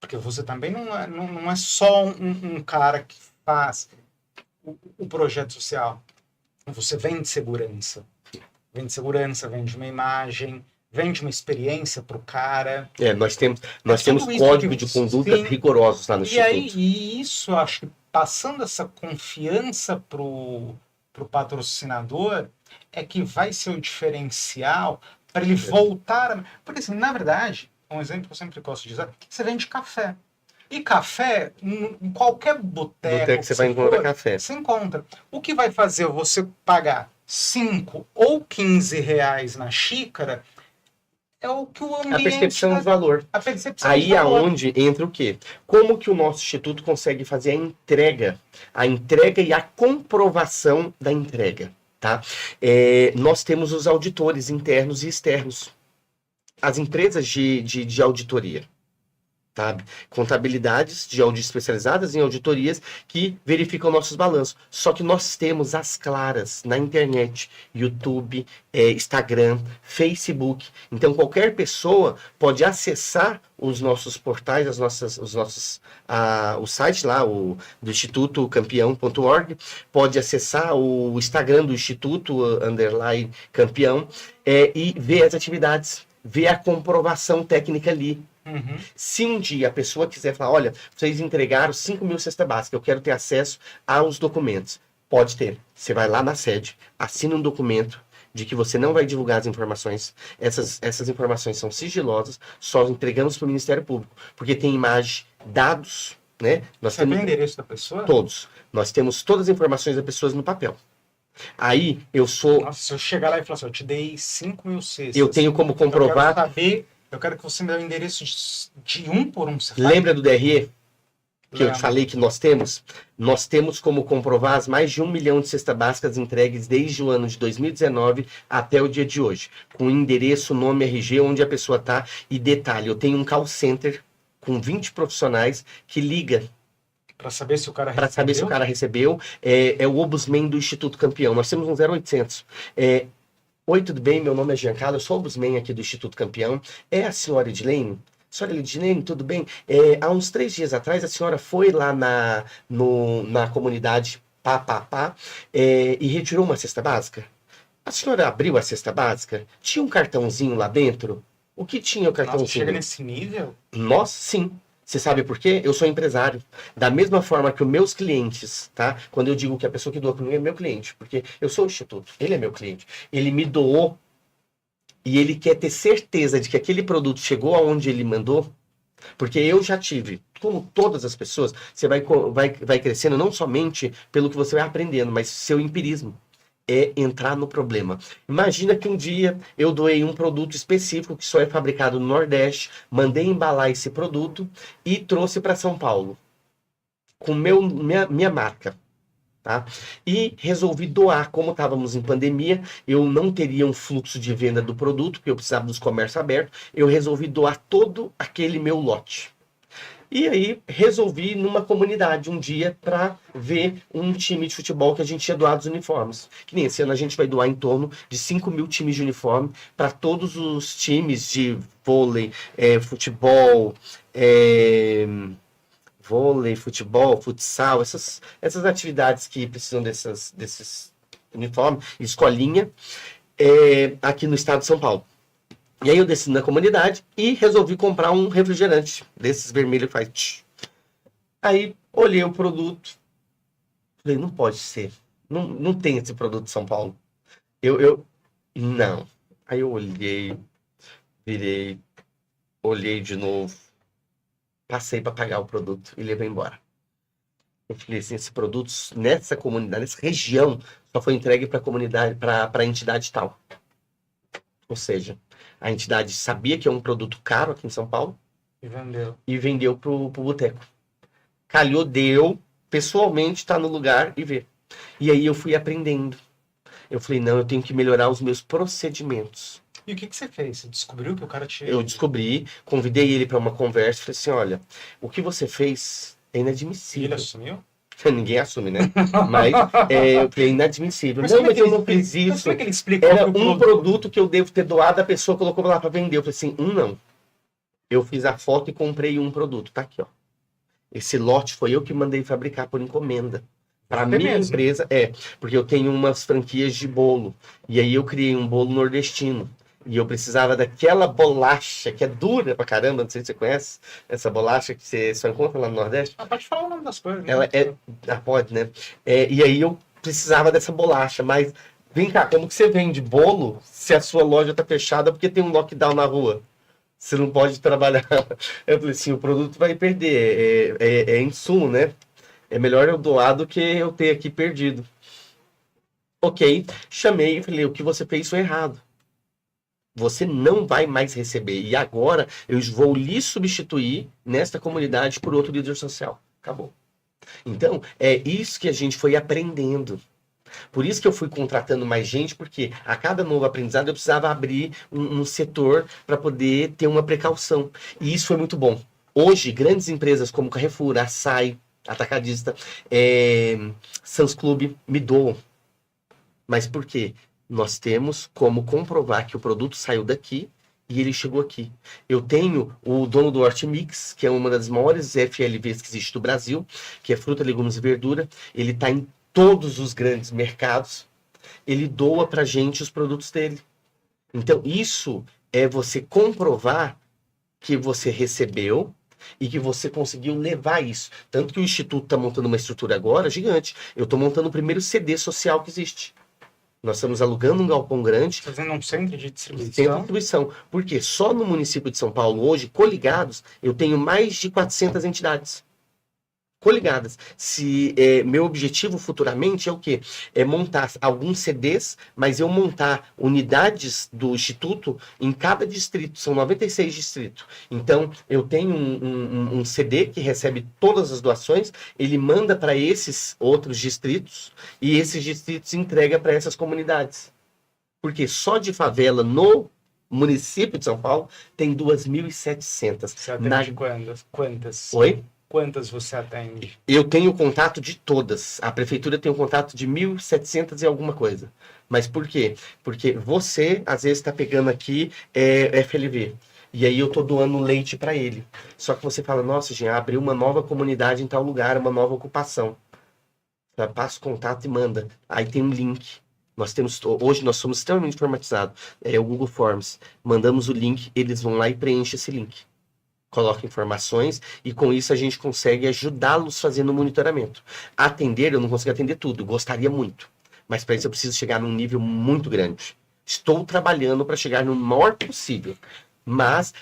porque você também não é só um cara que faz o projeto social. Você vende segurança. Vende segurança, vende uma imagem, vende uma experiência para o cara. Nós temos código de conduta rigorosos lá no Instituto. E isso, acho que passando essa confiança para o patrocinador é que vai ser o diferencial para ele voltar. Porque, assim, na verdade, um exemplo que eu sempre gosto de usar, você vende café. E café, em qualquer boteco que você vai encontrar café. Você encontra. O que vai fazer você pagar 5 ou 15 reais na xícara é o que o ambiente... A percepção de valor. A percepção aí de valor. Aonde entra o quê? Como que o nosso instituto consegue fazer a entrega e a comprovação da entrega, tá? Nós temos os auditores internos e externos. As empresas de auditoria. Sabe? Contabilidades especializadas em auditorias que verificam nossos balanços. Só que nós temos as claras na internet, YouTube, Instagram, Facebook. Então qualquer pessoa pode acessar os nossos portais, o site lá, do Instituto Campeão.org, pode acessar o Instagram do Instituto _Campeão e ver as atividades, ver a comprovação técnica ali. Uhum. Se um dia a pessoa quiser falar, olha, vocês entregaram 5.000 cesta básica, eu quero ter acesso aos documentos. Pode ter. Você vai lá na sede, assina um documento de que você não vai divulgar as informações. Essas informações são sigilosas, só entregamos para o Ministério Público. Porque tem imagem, dados, né? Nós temos o endereço da pessoa? Todos. Nós temos todas as informações das pessoas no papel. Aí eu sou... Nossa, se eu chegar lá e falar assim, eu te dei 5.000 cestas. Eu tenho como comprovar... Eu quero que você me dê o endereço de um por um. Lembra do DRE? Que eu te falei que nós temos? Nós temos como comprovar as mais de 1 milhão de cestas básicas entregues desde o ano de 2019 até o dia de hoje. Com endereço, nome, RG, onde a pessoa está. E detalhe, eu tenho um call center com 20 profissionais que liga para saber se o cara recebeu. Para saber se o cara recebeu. É o Obusman do Instituto Campeão. Nós temos um 0800. Oi, tudo bem? Meu nome é Giancarlo, eu sou o Obusman aqui do Instituto Campeão. É a senhora Edilene? Senhora Edilene, tudo bem? Há uns 3 dias atrás, a senhora foi lá na comunidade e retirou uma cesta básica? A senhora abriu a cesta básica? Tinha um cartãozinho lá dentro? O que tinha o Nossa, cartãozinho? chega nesse nível? Nós, sim. Você sabe por quê? Eu sou empresário. Da mesma forma que os meus clientes, tá? Quando eu digo que a pessoa que doa para mim é meu cliente, porque eu sou o instituto, ele é meu cliente. Ele me doou e ele quer ter certeza de que aquele produto chegou aonde ele mandou, porque eu já tive, como todas as pessoas, você vai crescendo não somente pelo que você vai aprendendo, mas seu empirismo. É entrar no problema. Imagina que um dia eu doei um produto específico que só é fabricado no Nordeste, mandei embalar esse produto e trouxe para São Paulo com minha marca. Tá? E resolvi doar, como estávamos em pandemia, eu não teria um fluxo de venda do produto, porque eu precisava dos comércios abertos, eu resolvi doar todo aquele meu lote. E aí resolvi ir numa comunidade um dia para ver um time de futebol que a gente tinha doado os uniformes. Que nem esse ano a gente vai doar em torno de 5.000 times de uniforme para todos os times de vôlei, futebol, futebol, futsal, essas atividades que precisam desses uniformes, escolinha, aqui no estado de São Paulo. E aí eu desci na comunidade e resolvi comprar um refrigerante desses vermelhos que faz tch. Aí olhei o produto, falei, não pode ser, não tem esse produto em São Paulo. Não. Aí eu olhei, virei, olhei de novo, passei para pagar o produto e levei embora. Eu falei assim, esse produto nessa comunidade, nessa região, só foi entregue para a comunidade, para a entidade tal. Ou seja, a entidade sabia que é um produto caro aqui em São Paulo e vendeu pro boteco. Calhou, deu, pessoalmente tá no lugar e vê. E aí eu fui aprendendo. Eu falei, não, eu tenho que melhorar os meus procedimentos. E o que você fez? Você descobriu que o cara tinha... Eu descobri, convidei ele para uma conversa, falei assim, olha, o que você fez é inadmissível. E ele assumiu? Ninguém assume, né? Mas eu falei, inadmissível. Mas não, mas eu não explica, fiz isso. Mas como é que ele explica? Era um produto que eu devo ter doado, a pessoa colocou lá para vender. Eu falei assim, não. Eu fiz a foto e comprei um produto. Tá aqui, ó. Esse lote foi eu que mandei fabricar por encomenda. Para minha empresa, porque eu tenho umas franquias de bolo. E aí eu criei um bolo nordestino. E eu precisava daquela bolacha, que é dura pra caramba, não sei se você conhece, essa bolacha que você só encontra lá no Nordeste. Pode falar o nome das coisas. Né? Ela pode, né? E aí eu precisava dessa bolacha, mas vem cá, como que você vende bolo se a sua loja tá fechada porque tem um lockdown na rua? Você não pode trabalhar. Eu falei assim, o produto vai perder, é insumo, né? É melhor eu doar do que eu ter aqui perdido. Ok, chamei e falei, o que você fez foi errado. Você não vai mais receber. E agora eu vou lhe substituir nesta comunidade por outro líder social. Acabou. Então, é isso que a gente foi aprendendo. Por isso que eu fui contratando mais gente, porque a cada novo aprendizado eu precisava abrir um setor para poder ter uma precaução. E isso foi muito bom. Hoje, grandes empresas como Carrefour, Açaí, Atacadista, Sam's Club me doam. Mas por quê? Nós temos como comprovar que o produto saiu daqui e ele chegou aqui. Eu tenho o dono do Hortimix, que é uma das maiores FLVs que existe do Brasil, que é fruta, legumes e verdura. Ele está em todos os grandes mercados. Ele doa para a gente os produtos dele. Então, isso é você comprovar que você recebeu e que você conseguiu levar isso. Tanto que o Instituto está montando uma estrutura agora gigante. Eu estou montando o primeiro CD social que existe. Nós estamos alugando um galpão grande. Fazendo um centro de distribuição. Centro de distribuição. Porque só no município de São Paulo, hoje, coligados, eu tenho mais de 400 entidades. Coligadas. Meu objetivo futuramente é o quê? É montar alguns CDs, mas eu montar unidades do Instituto em cada distrito. São 96 distritos. Então, eu tenho um CD que recebe todas as doações, ele manda para esses outros distritos e esses distritos entrega para essas comunidades. Porque só de favela no município de São Paulo tem 2.700. Você atende quantas? Oi? Quantas você atende? Eu tenho contato de todas. A prefeitura tem um contato de 1.700 e alguma coisa. Mas por quê? Porque você, às vezes, está pegando aqui FLV. E aí eu tô doando leite para ele. Só que você fala, nossa, gente, abriu uma nova comunidade em tal lugar, uma nova ocupação. Passa o contato e manda. Aí tem um link. Hoje nós somos extremamente informatizados. O Google Forms. Mandamos o link, eles vão lá e preenchem esse link. Coloca informações e com isso a gente consegue ajudá-los fazendo o monitoramento. Atender, eu não consigo atender tudo, gostaria muito. Mas para isso eu preciso chegar num nível muito grande. Estou trabalhando para chegar no maior possível. Mas,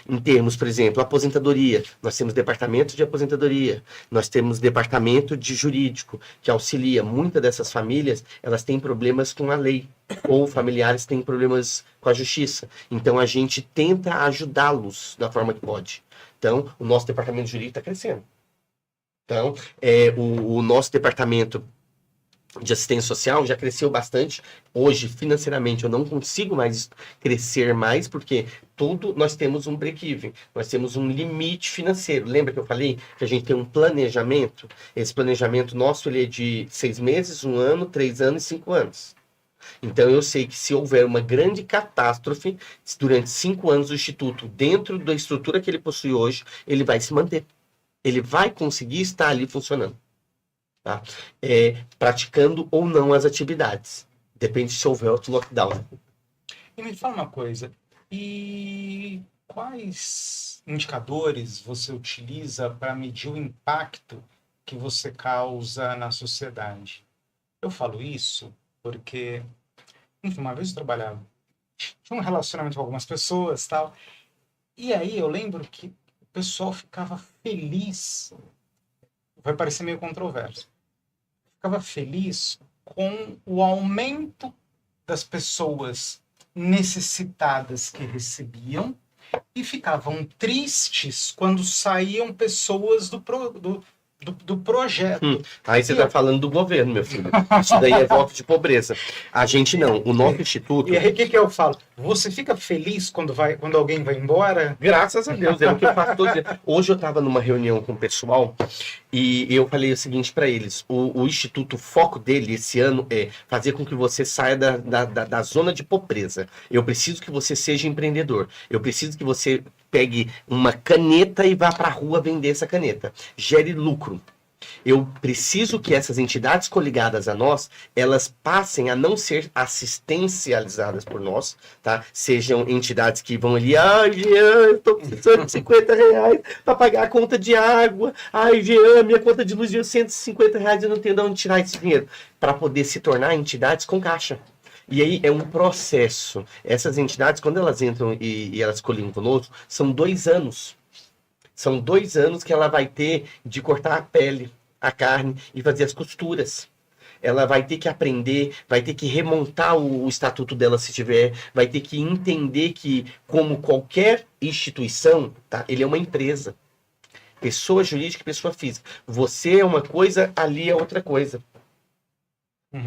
em termos, por exemplo, aposentadoria, nós temos departamento de aposentadoria, nós temos departamento de jurídico, que auxilia. Muitas dessas famílias, elas têm problemas com a lei, ou familiares têm problemas com a justiça. Então, a gente tenta ajudá-los da forma que pode. Então, o nosso departamento jurídico está crescendo. Então, o nosso departamento de assistência social já cresceu bastante. Hoje, financeiramente, eu não consigo mais crescer mais, porque nós temos um break-even, nós temos um limite financeiro. Lembra que eu falei que a gente tem um planejamento? Esse planejamento nosso, ele é de 6 meses, 1 ano, 3 anos e 5 anos. Então, eu sei que se houver uma grande catástrofe, durante 5 anos, o Instituto, dentro da estrutura que ele possui hoje, ele vai se manter. Ele vai conseguir estar ali funcionando. Tá? Praticando ou não as atividades. Depende se houver outro lockdown. E me fala uma coisa, e quais indicadores você utiliza para medir o impacto que você causa na sociedade? Eu falo isso porque, enfim, uma vez eu trabalhava, tinha um relacionamento com algumas pessoas, tal, e aí eu lembro que o pessoal ficava feliz, vai parecer meio controverso, ficava feliz com o aumento das pessoas necessitadas que recebiam e ficavam tristes quando saíam pessoas do projeto. Aí você está falando do governo, meu filho. Isso daí é voto de pobreza. A gente não. O nosso instituto... E aí o que eu falo? Você fica feliz quando alguém vai embora? Graças a Deus, é o que eu faço todo dia. Hoje eu estava numa reunião com o pessoal e eu falei o seguinte para eles: o instituto, o foco dele esse ano é fazer com que você saia da zona de pobreza. Eu preciso que você seja empreendedor. Eu preciso que você pegue uma caneta e vá para a rua vender essa caneta. Gere lucro. Eu preciso que essas entidades coligadas a nós, elas passem a não ser assistencializadas por nós, tá? Sejam entidades que vão ali, Jean, eu estou precisando de 50 reais para pagar a conta de água. Jean, minha conta de luz deu 150 reais, eu não tenho de onde tirar esse dinheiro. Para poder se tornar entidades com caixa. E aí é um processo. Essas entidades, quando elas entram e elas coligam conosco, são 2 anos. São 2 anos que ela vai ter de cortar a pele, a carne e fazer as costuras. Ela vai ter que aprender, vai ter que remontar o estatuto dela se tiver, vai ter que entender que, como qualquer instituição, tá? Ele é uma empresa. Pessoa jurídica e pessoa física. Você é uma coisa, ali é outra coisa.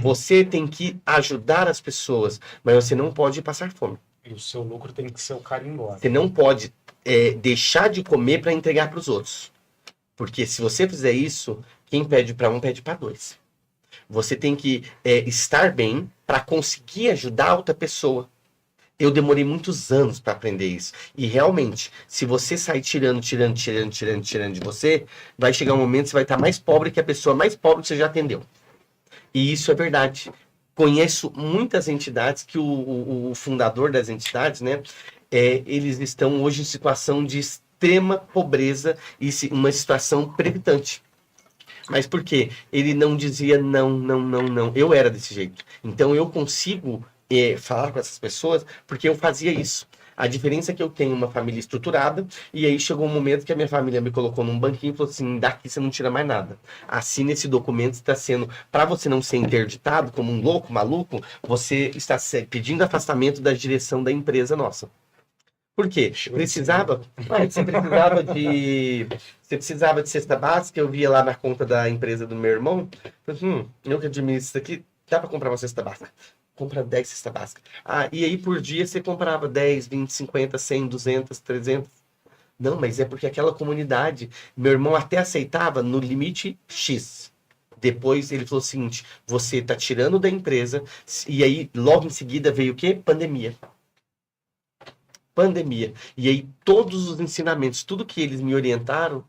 Você tem que ajudar as pessoas, mas você não pode passar fome. E o seu lucro tem que ser o cara embora. Você não pode deixar de comer para entregar para os outros. Porque se você fizer isso, quem pede para um, pede para 2. Você tem que estar bem para conseguir ajudar outra pessoa. Eu demorei muitos anos para aprender isso. E realmente, se você sair tirando de você, vai chegar um momento que você vai estar mais pobre que a pessoa mais pobre que você já atendeu. E isso é verdade. Conheço muitas entidades que o fundador das entidades, né, eles estão hoje em situação de extrema pobreza e uma situação periclitante. Mas por quê? Ele não dizia não. Eu era desse jeito. Então eu consigo falar com essas pessoas porque eu fazia isso. A diferença é que eu tenho uma família estruturada e aí chegou um momento que a minha família me colocou num banquinho e falou assim, daqui você não tira mais nada. Assina esse documento, está sendo, para você não ser interditado como um louco, maluco, você está pedindo afastamento da direção da empresa nossa. Por quê? Você precisava de cesta básica, eu via lá na conta da empresa do meu irmão, eu que administro isso aqui, dá para comprar uma cesta básica. Compra 10 cestas básicas. E aí por dia você comprava 10, 20, 50, 100, 200, 300. Não, mas é porque aquela comunidade, meu irmão até aceitava no limite X. Depois ele falou o seguinte, você tá tirando da empresa, e aí logo em seguida veio o quê? Pandemia. E aí todos os ensinamentos, tudo que eles me orientaram,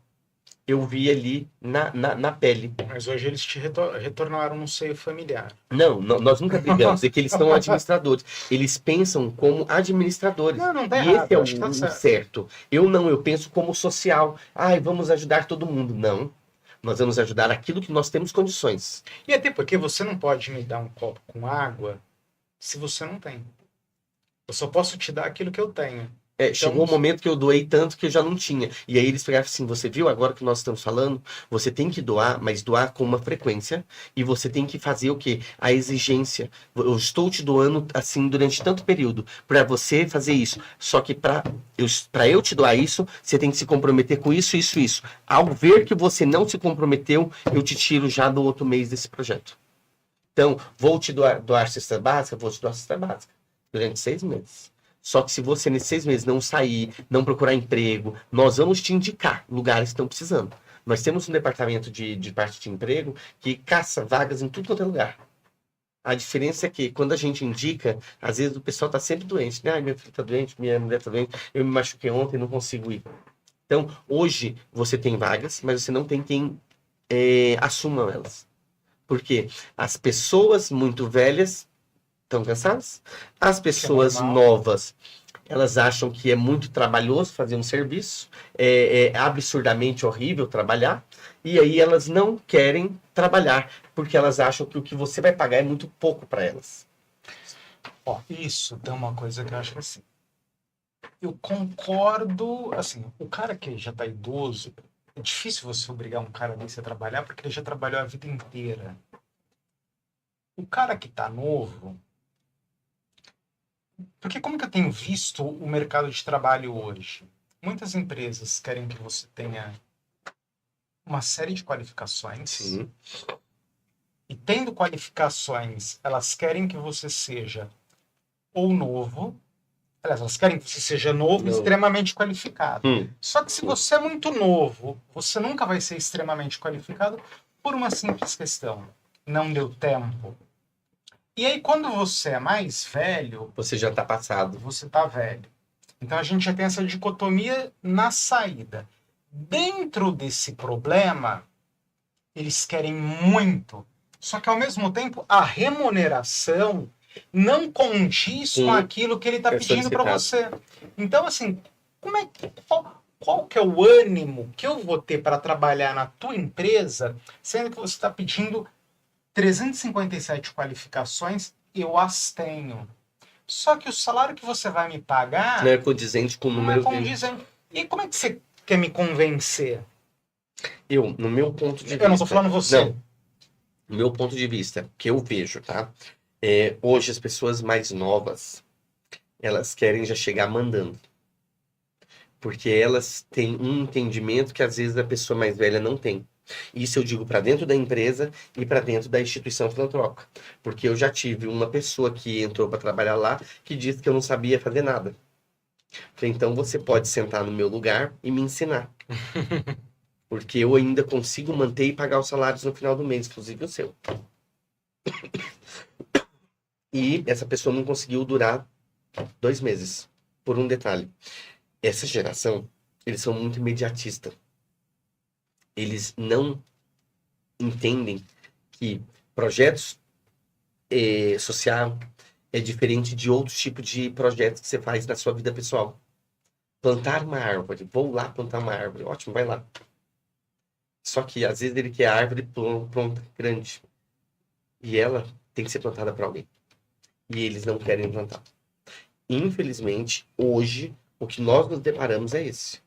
eu vi ali na pele. Mas hoje eles te retornaram no seio familiar. Não, nós nunca brigamos, é que eles são administradores. Eles pensam como administradores. Não, não tá E errado, esse é acho que tá o certo. certo. Eu penso como social. Ai, vamos ajudar todo mundo. Não. Nós vamos ajudar aquilo que nós temos condições. E até porque você não pode me dar um copo com água se você não tem. Eu só posso te dar aquilo que eu tenho. Chegou um momento que eu doei tanto que eu já não tinha. E aí eles pegaram assim, você viu agora que nós estamos falando? Você tem que doar, mas doar com uma frequência. E você tem que fazer o quê? A exigência. Eu estou te doando assim durante tanto período para você fazer isso. Só que para eu te doar isso, você tem que se comprometer com isso, isso, isso. Ao ver que você não se comprometeu, eu te tiro já do outro mês desse projeto. Então, vou te doar cesta básica? Vou te doar cesta básica. Durante 6 meses. Só que se você nesses 6 meses não sair, não procurar emprego, nós vamos te indicar lugares que estão precisando. Nós temos um departamento de parte de emprego que caça vagas em tudo quanto é lugar. A diferença é que quando a gente indica, às vezes o pessoal está sempre doente. Né? Meu filho está doente, minha mulher está doente, eu me machuquei ontem e não consigo ir. Então, hoje você tem vagas, mas você não tem quem assuma elas. Porque as pessoas muito velhas estão cansadas. As pessoas novas, elas acham que é muito trabalhoso fazer um serviço, é absurdamente horrível trabalhar, e aí elas não querem trabalhar, porque elas acham que o que você vai pagar é muito pouco para elas. Ó, isso tem uma coisa que eu acho que assim, eu concordo, assim, o cara que já tá idoso, é difícil você obrigar um cara desse a trabalhar, porque ele já trabalhou a vida inteira. O cara que tá novo, porque como que eu tenho visto o mercado de trabalho hoje? Muitas empresas querem que você tenha uma série de qualificações. Sim. E tendo qualificações, elas querem que você seja ou novo. Aliás, elas querem que você seja novo e extremamente qualificado. Só que se você é muito novo, você nunca vai ser extremamente qualificado por uma simples questão. Não deu tempo. E aí, quando você é mais velho... Você já está passado. Você está velho. Então, a gente já tem essa dicotomia na saída. Dentro desse problema, eles querem muito. Só que, ao mesmo tempo, a remuneração não condiz com aquilo que ele está pedindo para você. Então, assim, qual que é o ânimo que eu vou ter para trabalhar na tua empresa, sendo que você está pedindo 357 qualificações, eu as tenho. Só que o salário que você vai me pagar... Não é condizente com o número dele. E como é que você quer me convencer? No meu ponto de vista... Eu não estou falando você. Não. No meu ponto de vista, que eu vejo, tá? Hoje as pessoas mais novas, elas querem já chegar mandando. Porque elas têm um entendimento que às vezes a pessoa mais velha não tem. Isso eu digo para dentro da empresa e para dentro da instituição filantrópica. Porque eu já tive uma pessoa que entrou para trabalhar lá que disse que eu não sabia fazer nada. Falei, então você pode sentar no meu lugar e me ensinar. Porque eu ainda consigo manter e pagar os salários no final do mês, inclusive o seu. E essa pessoa não conseguiu durar 2 meses. Por um detalhe. Essa geração, eles são muito imediatistas. Eles não entendem que projetos social é diferente de outros tipos de projetos que você faz na sua vida pessoal. Plantar uma árvore. Vou lá plantar uma árvore. Ótimo, vai lá. Só que às vezes ele quer a árvore pronta, grande. E ela tem que ser plantada para alguém. E eles não querem plantar. Infelizmente, hoje, o que nós nos deparamos é esse.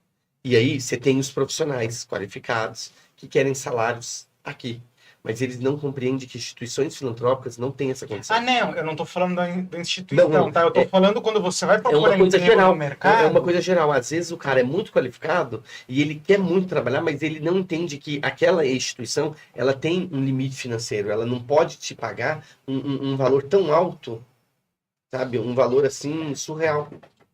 E aí, você tem os profissionais qualificados que querem salários aqui. Mas eles não compreendem que instituições filantrópicas não têm essa condição. Ah, não, eu não estou falando da instituição, tá? Eu estou falando quando você vai procurar emprego no mercado. É uma coisa geral. Às vezes o cara é muito qualificado e ele quer muito trabalhar, mas ele não entende que aquela instituição, ela tem um limite financeiro. Ela não pode te pagar um valor tão alto, sabe? Um valor assim, surreal.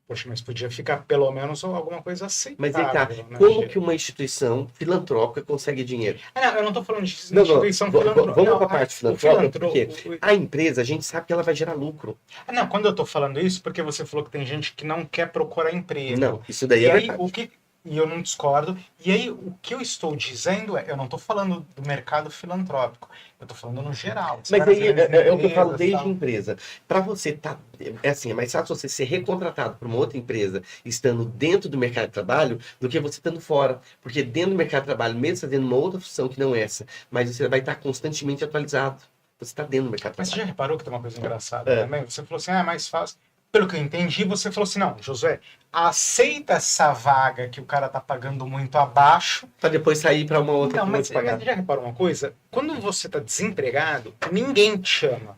Poxa, mas podia ficar pelo menos alguma coisa assim. Mas aí tá, como que uma instituição filantrópica consegue dinheiro? Não, eu não estou falando de instituição filantrópica. Vamos para a parte filantrópica, porque a empresa, a gente sabe que ela vai gerar lucro. Não, quando eu estou falando isso, porque você falou que tem gente que não quer procurar emprego. Não, isso daí é verdade. E eu não discordo. E aí, o que eu estou dizendo eu não estou falando do mercado filantrópico, eu estou falando no geral. Mas aí é o que eu falo desde tal. empresa. Para você tá, é assim, é mais fácil você ser recontratado por uma outra empresa estando dentro do mercado de trabalho do que você estando fora. Porque dentro do mercado de trabalho, mesmo fazendo uma outra função que não é essa, mas você vai estar constantemente atualizado. Você está dentro do mercado de Mas você já trabalho. reparou que tem uma coisa engraçada também? Você falou assim, é mais fácil. Pelo que eu entendi, você falou assim, não, Josué, aceita essa vaga que o cara tá pagando muito abaixo. Para depois sair para uma outra Não, que vai mas te pagar. você já reparou uma coisa? Quando você tá desempregado, ninguém te chama.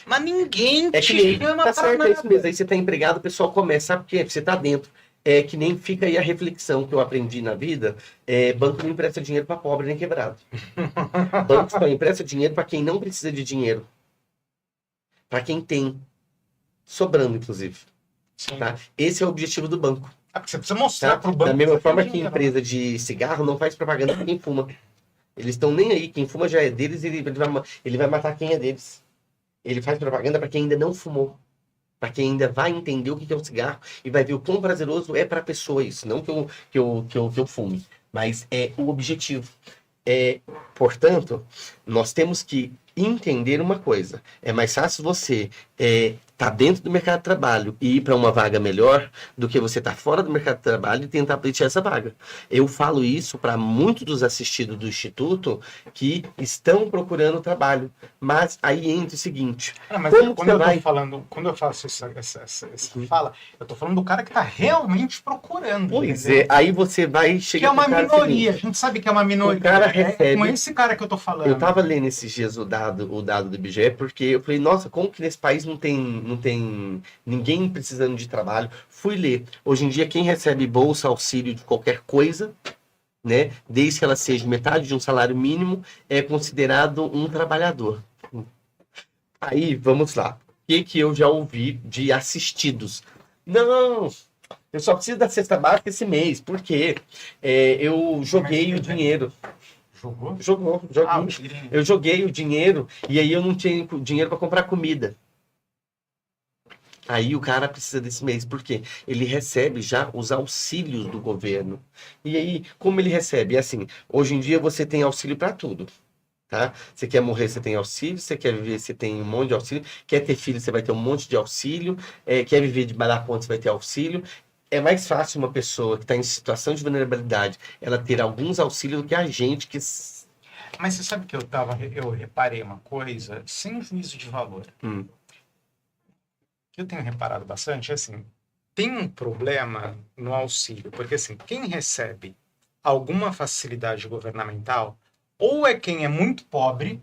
Mas ninguém É te que nem, chama tá pra certo, é isso nada. mesmo. Aí você tá empregado, o pessoal começa, sabe por quê? Você tá dentro. É que nem fica aí a reflexão que eu aprendi na vida. Banco não empresta dinheiro para pobre nem quebrado. Banco só empresta dinheiro para quem não precisa de dinheiro. Para quem tem. Sobrando, inclusive. Sim. Tá? Esse é o objetivo do banco. É porque você precisa mostrar Tá? pro banco. Da mesma você forma tem que a dinheiro, empresa de cigarro não faz propaganda para quem fuma. Eles estão nem aí. Quem fuma já é deles, ele vai matar quem é deles. Ele faz propaganda para quem ainda não fumou. Para quem ainda vai entender o que é um cigarro e vai ver o quão prazeroso é para a pessoa isso. Não que eu fume, mas é o objetivo. Portanto, nós temos que entender uma coisa. É mais fácil você tá dentro do mercado de trabalho e ir para uma vaga melhor do que você tá fora do mercado de trabalho e tentar pleitear essa vaga. Eu falo isso para muitos dos assistidos do Instituto que estão procurando trabalho. Mas aí entra o seguinte. Mas como quando você eu vai... tô falando, quando eu faço essa fala, eu tô falando do cara que tá realmente procurando. Pois entendeu? aí você vai Que chegar é uma pro cara minoria, seguinte, a gente sabe que é uma minoria. o cara É recebe... com esse cara que eu tô falando. Eu tava lendo esses dias o dado do IBGE, porque eu falei, nossa, como que nesse país não tem ninguém precisando de trabalho? Fui ler. Hoje em dia, quem recebe bolsa, auxílio de qualquer coisa, né, desde que ela seja metade de um salário mínimo, é considerado um trabalhador. Aí, vamos lá. O que eu já ouvi de assistidos? Não, eu só preciso da cesta básica esse mês, porque eu joguei o dinheiro. Jogou? Joguei. Eu joguei o dinheiro e aí eu não tinha dinheiro para comprar comida. Aí o cara precisa desse mês, porque ele recebe já os auxílios do governo. E aí, como ele recebe? É assim, hoje em dia você tem auxílio para tudo. Tá? Você quer morrer, você tem auxílio. Você quer viver, você tem um monte de auxílio. Quer ter filho, você vai ter um monte de auxílio. Quer viver de da ponta, você vai ter auxílio. É mais fácil uma pessoa que está em situação de vulnerabilidade ela ter alguns auxílios do que a gente que... Mas você sabe que eu reparei uma coisa sem juízo de valor. Que eu tenho reparado bastante, assim, tem um problema no auxílio, porque assim, quem recebe alguma facilidade governamental, ou é quem é muito pobre,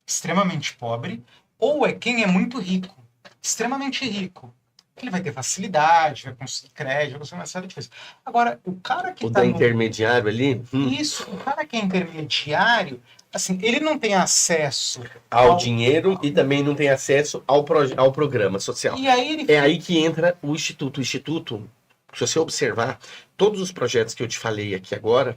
extremamente pobre, ou é quem é muito rico, extremamente rico. Ele vai ter facilidade, vai conseguir crédito, vai conseguir uma série de coisas. Agora, o cara que tá intermediário ali... Isso, o cara que é intermediário, assim, ele não tem acesso ao dinheiro e também não tem acesso ao programa social. E aí É aí que entra o Instituto. O Instituto, se você observar, todos os projetos que eu te falei aqui agora,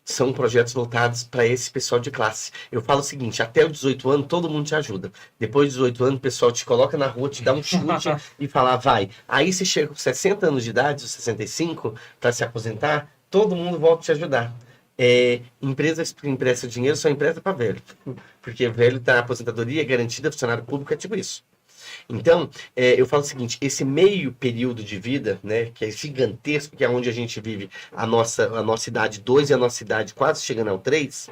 são projetos voltados para esse pessoal de classe. Eu falo o seguinte, até os 18 anos, todo mundo te ajuda. Depois dos 18 anos, o pessoal te coloca na rua, te dá um chute e fala, vai. Aí você chega com 60 anos de idade, ou 65, para se aposentar, todo mundo volta a te ajudar. Empresas que emprestam dinheiro só empresta para velho. Porque velho tá aposentadoria garantida, funcionário público é tipo isso. Então, eu falo o seguinte, esse meio período de vida, né, que é gigantesco, que é onde a gente vive a nossa idade 2 e a nossa idade quase chegando ao 3,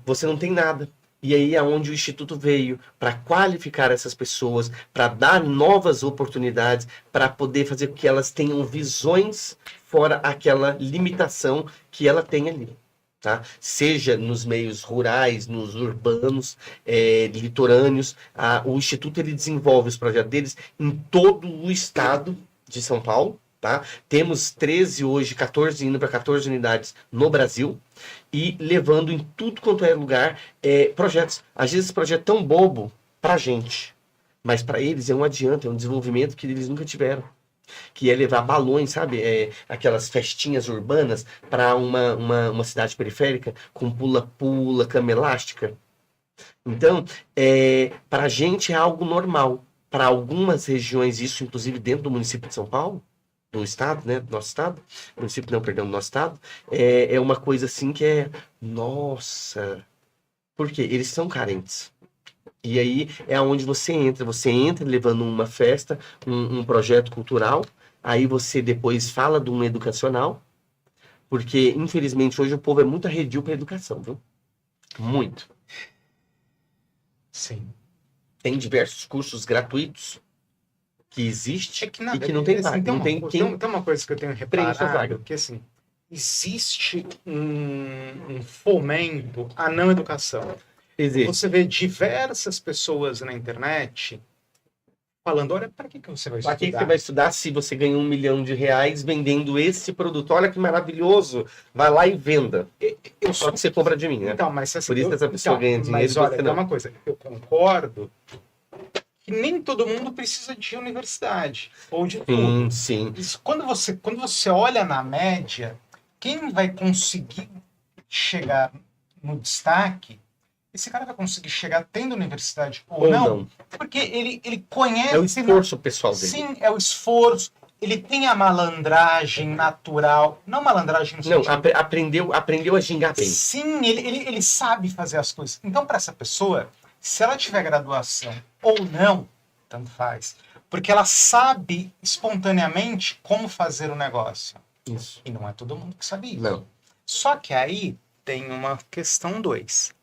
você não tem nada. E aí é onde o Instituto veio para qualificar essas pessoas, para dar novas oportunidades, para poder fazer com que elas tenham visões fora aquela limitação que ela tem ali. Tá? Seja nos meios rurais, nos urbanos, litorâneos, o Instituto ele desenvolve os projetos deles em todo o estado de São Paulo. Tá? Temos 13 hoje, 14 indo para 14 unidades no Brasil e levando em tudo quanto é lugar projetos. Às vezes esse projeto é tão bobo para a gente, mas para eles é um adianto, é um desenvolvimento que eles nunca tiveram. Que é levar balões, sabe? Aquelas festinhas urbanas para uma cidade periférica com pula-pula, cama elástica. Então, para a gente é algo normal. Para algumas regiões, isso inclusive dentro do município de São Paulo, do estado, né, do nosso estado, município não, perdão, do nosso estado, é uma coisa assim que nossa, porque eles são carentes. E aí é onde você entra levando uma festa, um projeto cultural, aí você depois fala de um educacional, porque infelizmente hoje o povo é muito arredio para educação, viu? Muito. Sim. Tem diversos cursos gratuitos que existem É que, e que não tem assim, vaga. Não tem quem tem uma coisa que eu tenho preencha as vagas. reparado, que assim, existe um fomento à não educação. Existe. Você vê diversas pessoas na internet falando, olha, para que você vai estudar? Para que você vai estudar se você ganha R$1 milhão vendendo esse produto? Olha que maravilhoso! Vai lá e venda. Só que você compra de mim, né? Então, mas assim, por isso que essa pessoa ganha dinheiro. Mas olha, tem uma coisa, eu concordo que nem todo mundo precisa de universidade ou de tudo. Sim. Isso, quando você olha na média, quem vai conseguir chegar no destaque, esse cara vai conseguir chegar tendo universidade ou não, porque ele conhece... É o esforço pessoal dele. Sim, é o esforço. Ele tem a malandragem natural. Não malandragem no Não, sentido... aprendeu a gingar bem. Sim, ele sabe fazer as coisas. Então, para essa pessoa, se ela tiver graduação ou não, tanto faz. Porque ela sabe espontaneamente como fazer o negócio. Isso. E não é todo mundo que sabe isso. Não. Só que aí tem uma questão 2.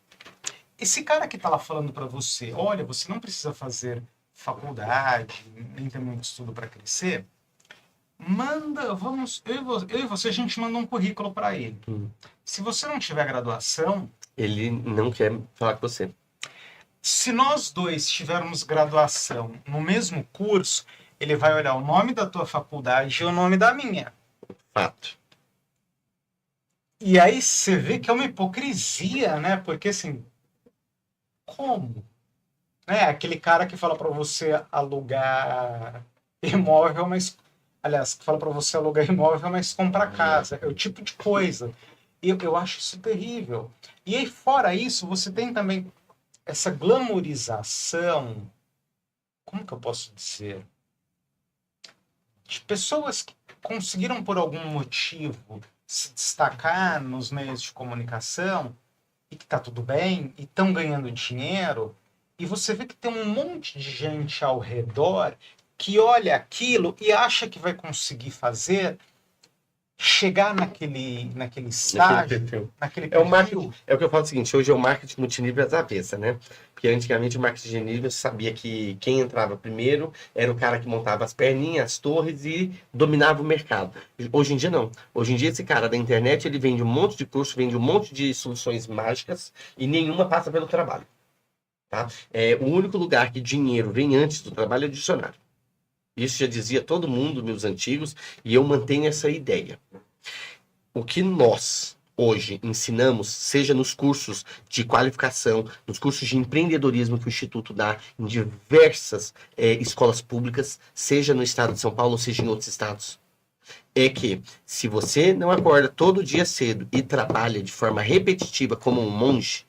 Esse cara que tá lá falando para você, olha, você não precisa fazer faculdade, nem ter muito estudo para crescer, manda, vamos, eu e você, a gente manda um currículo para ele. Se você não tiver graduação... Ele não quer falar com você. Se nós dois tivermos graduação no mesmo curso, ele vai olhar o nome da tua faculdade e o nome da minha. Fato. E aí você vê que é uma hipocrisia, né? Porque assim, como? Né? Aquele cara que fala para você alugar imóvel, mas... Aliás, que fala para você alugar imóvel, mas comprar casa. É o tipo de coisa. E eu acho isso terrível. E aí, fora isso, você tem também essa glamorização, como que eu posso dizer? De pessoas que conseguiram, por algum motivo, se destacar nos meios de comunicação e que tá tudo bem, e estão ganhando dinheiro, e você vê que tem um monte de gente ao redor que olha aquilo e acha que vai conseguir fazer, chegar naquele estágio, naquele perfil. É o marketing, é o que eu falo o seguinte, hoje é o marketing multinível às avessas, né? Porque antigamente o marketing de nível sabia que quem entrava primeiro era o cara que montava as perninhas, as torres e dominava o mercado. Hoje em dia não. Hoje em dia esse cara da internet, ele vende um monte de curso, vende um monte de soluções mágicas e nenhuma passa pelo trabalho. Tá? O único lugar que dinheiro vem antes do trabalho é o dicionário. Isso já dizia todo mundo, meus antigos, e eu mantenho essa ideia. O que nós hoje ensinamos, seja nos cursos de qualificação, nos cursos de empreendedorismo que o Instituto dá em diversas escolas públicas, seja no estado de São Paulo, seja em outros estados, é que se você não acorda todo dia cedo e trabalha de forma repetitiva como um monge,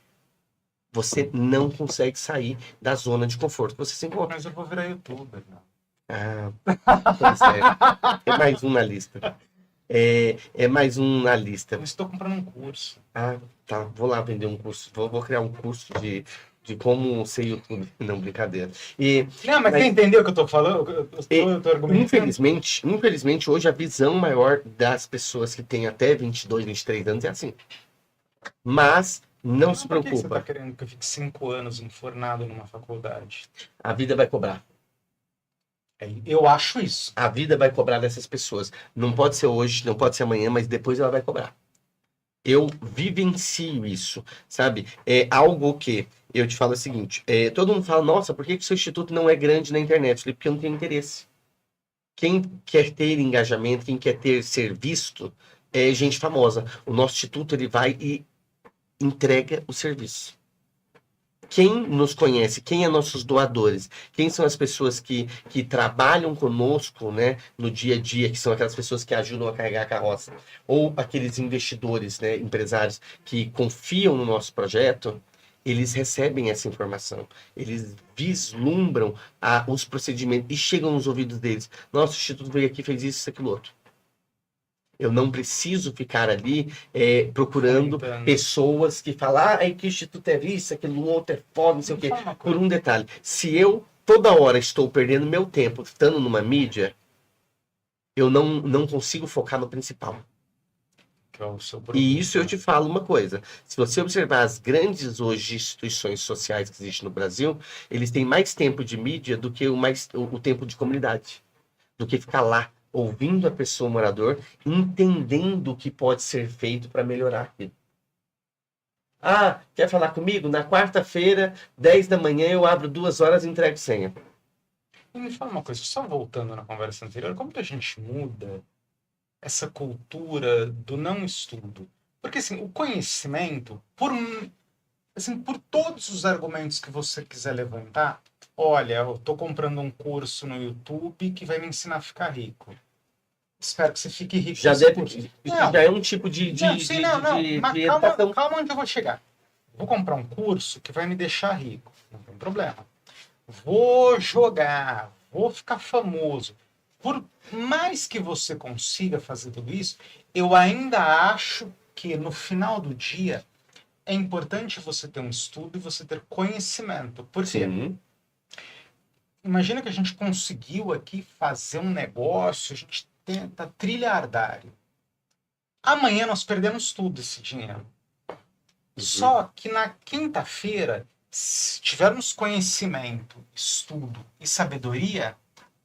você não consegue sair da zona de conforto que você se encontra. Mas eu vou virar youtuber, não. Pois é. É mais um na lista. É mais um na lista. Eu estou comprando um curso. Tá. Vou lá vender um curso. Vou criar um curso de como ser YouTube. Não, brincadeira. Não, mas você entendeu o que eu estou falando? Eu tô argumentando. Infelizmente, hoje a visão maior das pessoas que têm até 22, 23 anos é assim. Mas não se preocupa. Por que você está querendo que eu fique 5 anos enfornado numa faculdade? A vida vai cobrar. Eu acho isso. A vida vai cobrar dessas pessoas. Não pode ser hoje, não pode ser amanhã, mas depois ela vai cobrar. Eu vivencio isso, sabe? É algo que eu te falo o seguinte: todo mundo fala, nossa, por que o seu instituto não é grande na internet? Eu falei, porque eu não tenho interesse. Quem quer ter engajamento, quem quer ser visto, é gente famosa. O nosso instituto, ele vai e entrega o serviço. Quem nos conhece, quem é nossos doadores, quem são as pessoas que trabalham conosco, né, no dia a dia, que são aquelas pessoas que ajudam a carregar a carroça, ou aqueles investidores, né, empresários que confiam no nosso projeto, eles recebem essa informação, eles vislumbram os procedimentos e chegam nos ouvidos deles. Nossa, o Instituto veio aqui, fez isso, aquilo, outro. Eu não preciso ficar ali procurando pessoas que falam, que o Instituto é isso, aquilo outro é foda, não sei o quê. Por um detalhe, se eu toda hora estou perdendo meu tempo estando numa mídia, eu não consigo focar no principal. Que é o seu E isso eu te falo uma coisa. Se você observar as grandes hoje instituições sociais que existem no Brasil, eles têm mais tempo de mídia do que o tempo de comunidade. Do que ficar lá, ouvindo a pessoa, o morador, entendendo o que pode ser feito para melhorar aquilo. Ah, quer falar comigo? Na quarta-feira, 10 da manhã, eu abro 2 horas e entrego senha. E me fala uma coisa, só voltando na conversa anterior, como que a gente muda essa cultura do não estudo? Porque, assim, o conhecimento, por todos os argumentos que você quiser levantar, olha, eu estou comprando um curso no YouTube que vai me ensinar a ficar rico. Espero que você fique rico. Já é um tipo de mas calma onde eu vou chegar. Vou comprar um curso que vai me deixar rico. Não tem problema. Vou jogar, vou ficar famoso. Por mais que você consiga fazer tudo isso, eu ainda acho que no final do dia é importante você ter um estudo e você ter conhecimento. Porque imagina que a gente conseguiu aqui fazer um negócio, a gente tenta trilhardário. Amanhã nós perdemos tudo esse dinheiro. Só que na quinta-feira, se tivermos conhecimento, estudo e sabedoria,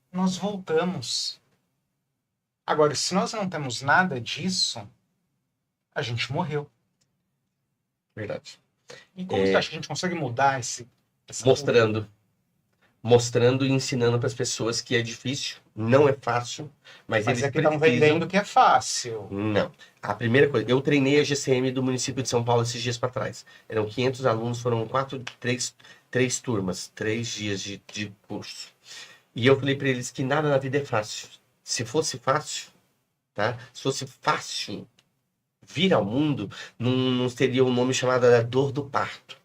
nós voltamos. Agora, se nós não temos nada disso, a gente morreu. Verdade. E como você acha que a gente consegue mudar essa mostrando e ensinando para as pessoas que é difícil, não é fácil, mas eles estão vendendo que é fácil. Não. A primeira coisa, eu treinei a GCM do município de São Paulo esses dias para trás. Eram 500 alunos, foram 3 turmas, 3 dias de curso. E eu falei para eles que nada na vida é fácil. Se fosse fácil, tá? Se fosse fácil vir ao mundo, não teria um nome chamado a dor do parto.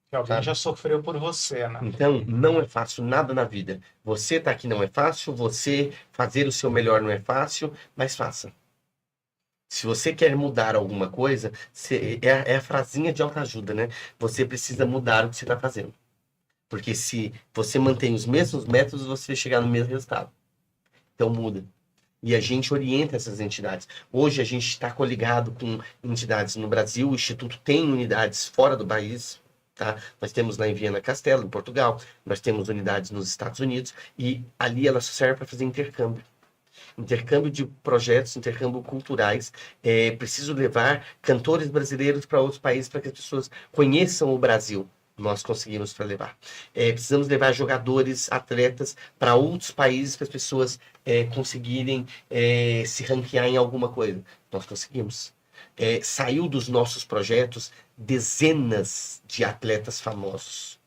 Que alguém já sofreu por você, né? Então, não é fácil nada na vida. Você tá aqui não é fácil, você fazer o seu melhor não é fácil, mas faça. Se você quer mudar alguma coisa, é a frasinha de autoajuda, né? Você precisa mudar o que você está fazendo. Porque se você mantém os mesmos métodos, você vai chegar no mesmo resultado. Então, muda. E a gente orienta essas entidades. Hoje, a gente está coligado com entidades no Brasil, o Instituto tem unidades fora do país. Tá? Nós temos lá em Viana Castelo, em Portugal, nós temos unidades nos Estados Unidos, e ali ela só serve para fazer intercâmbio. Intercâmbio de projetos, intercâmbio culturais. Preciso levar cantores brasileiros para outros países para que as pessoas conheçam o Brasil. Nós conseguimos para levar. Precisamos levar jogadores, atletas para outros países para as pessoas conseguirem se ranquear em alguma coisa. Nós conseguimos. Saiu dos nossos projetos dezenas de atletas famosos.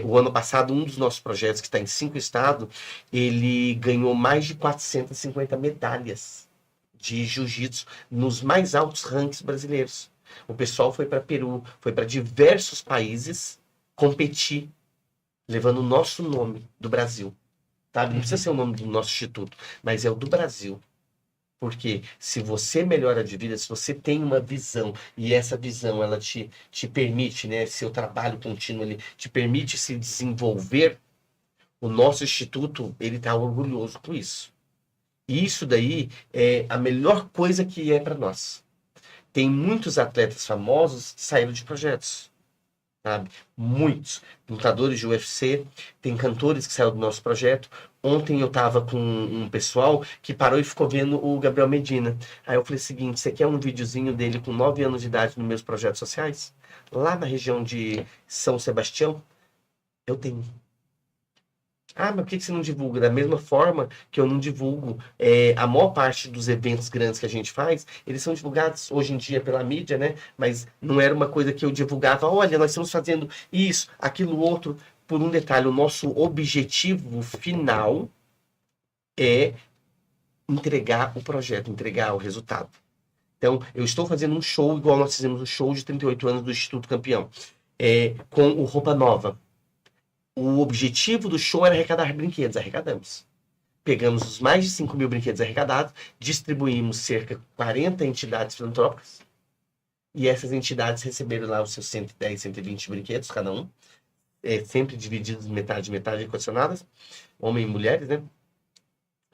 O ano passado, um dos nossos projetos, que está em 5 estados, ele ganhou mais de 450 medalhas de jiu-jitsu nos mais altos rankings brasileiros. O pessoal foi para Peru, foi para diversos países competir, levando o nosso nome do Brasil. Tá? Não precisa ser o nome do nosso instituto, mas é o do Brasil. Porque se você melhora de vida, se você tem uma visão, e essa visão ela te permite, né, seu trabalho contínuo, ele te permite se desenvolver, o nosso instituto ele está orgulhoso com isso. E isso daí é a melhor coisa que é para nós. Tem muitos atletas famosos que saíram de projetos. Sabe? Muitos lutadores de UFC, tem cantores que saíram do nosso projeto. Ontem eu tava com um pessoal que parou e ficou vendo o Gabriel Medina. Aí eu falei o seguinte: você quer um videozinho dele com 9 anos de idade nos meus projetos sociais? Lá na região de São Sebastião? Eu tenho. Ah, mas por que você não divulga? Da mesma forma que eu não divulgo, a maior parte dos eventos grandes que a gente faz, eles são divulgados hoje em dia pela mídia, né? Mas não era uma coisa que eu divulgava, olha, nós estamos fazendo isso, aquilo, outro. Por um detalhe, o nosso objetivo final é entregar o projeto, entregar o resultado. Então, eu estou fazendo um show, igual nós fizemos um show de 38 anos do Instituto Campeão. com o Roupa Nova. O objetivo do show era arrecadar brinquedos, arrecadamos. Pegamos os mais de 5 mil brinquedos arrecadados, distribuímos cerca de 40 entidades filantrópicas, e essas entidades receberam lá os seus 110, 120 brinquedos, cada um, sempre divididos metade, metade, equacionadas, homens e mulheres, né?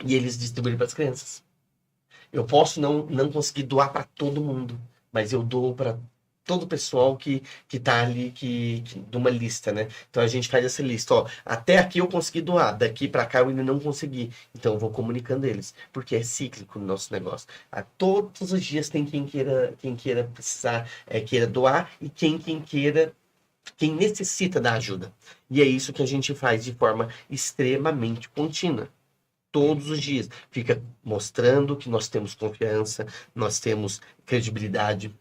E eles distribuíram para as crianças. Eu posso não conseguir doar para todo mundo, mas eu dou para todo o pessoal que tá ali, de uma lista, né? Então a gente faz essa lista, ó, até aqui eu consegui doar, daqui para cá eu ainda não consegui. Então eu vou comunicando eles, porque é cíclico o nosso negócio. Todos os dias tem quem queira precisar, queira doar, e quem necessita da ajuda. E é isso que a gente faz de forma extremamente contínua. Todos os dias. Fica mostrando que nós temos confiança, nós temos credibilidade,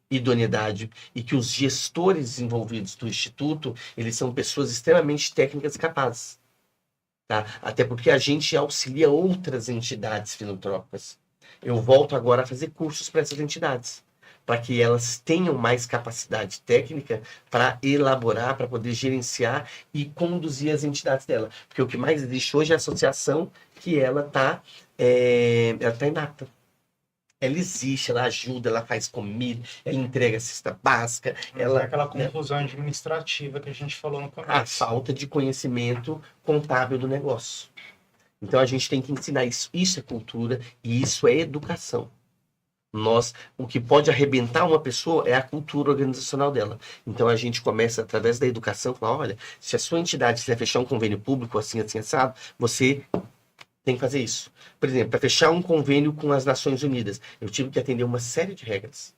idoneidade, e que os gestores envolvidos do Instituto, eles são pessoas extremamente técnicas e capazes. Tá? Até porque a gente auxilia outras entidades filantrópicas. Eu volto agora a fazer cursos para essas entidades, para que elas tenham mais capacidade técnica para elaborar, para poder gerenciar e conduzir as entidades dela. Porque o que mais existe hoje é a associação, que ela tá inapta. Ela existe, ela ajuda, ela faz comida, ela entrega cesta básica. É aquela confusão administrativa que a gente falou no começo. A falta de conhecimento contábil do negócio. Então a gente tem que ensinar isso. Isso é cultura e isso é educação. O que pode arrebentar uma pessoa é a cultura organizacional dela. Então a gente começa através da educação, falar, olha, se a sua entidade quiser fechar um convênio público assim assado, você tem que fazer isso. Por exemplo, para fechar um convênio com as Nações Unidas, eu tive que atender uma série de regras.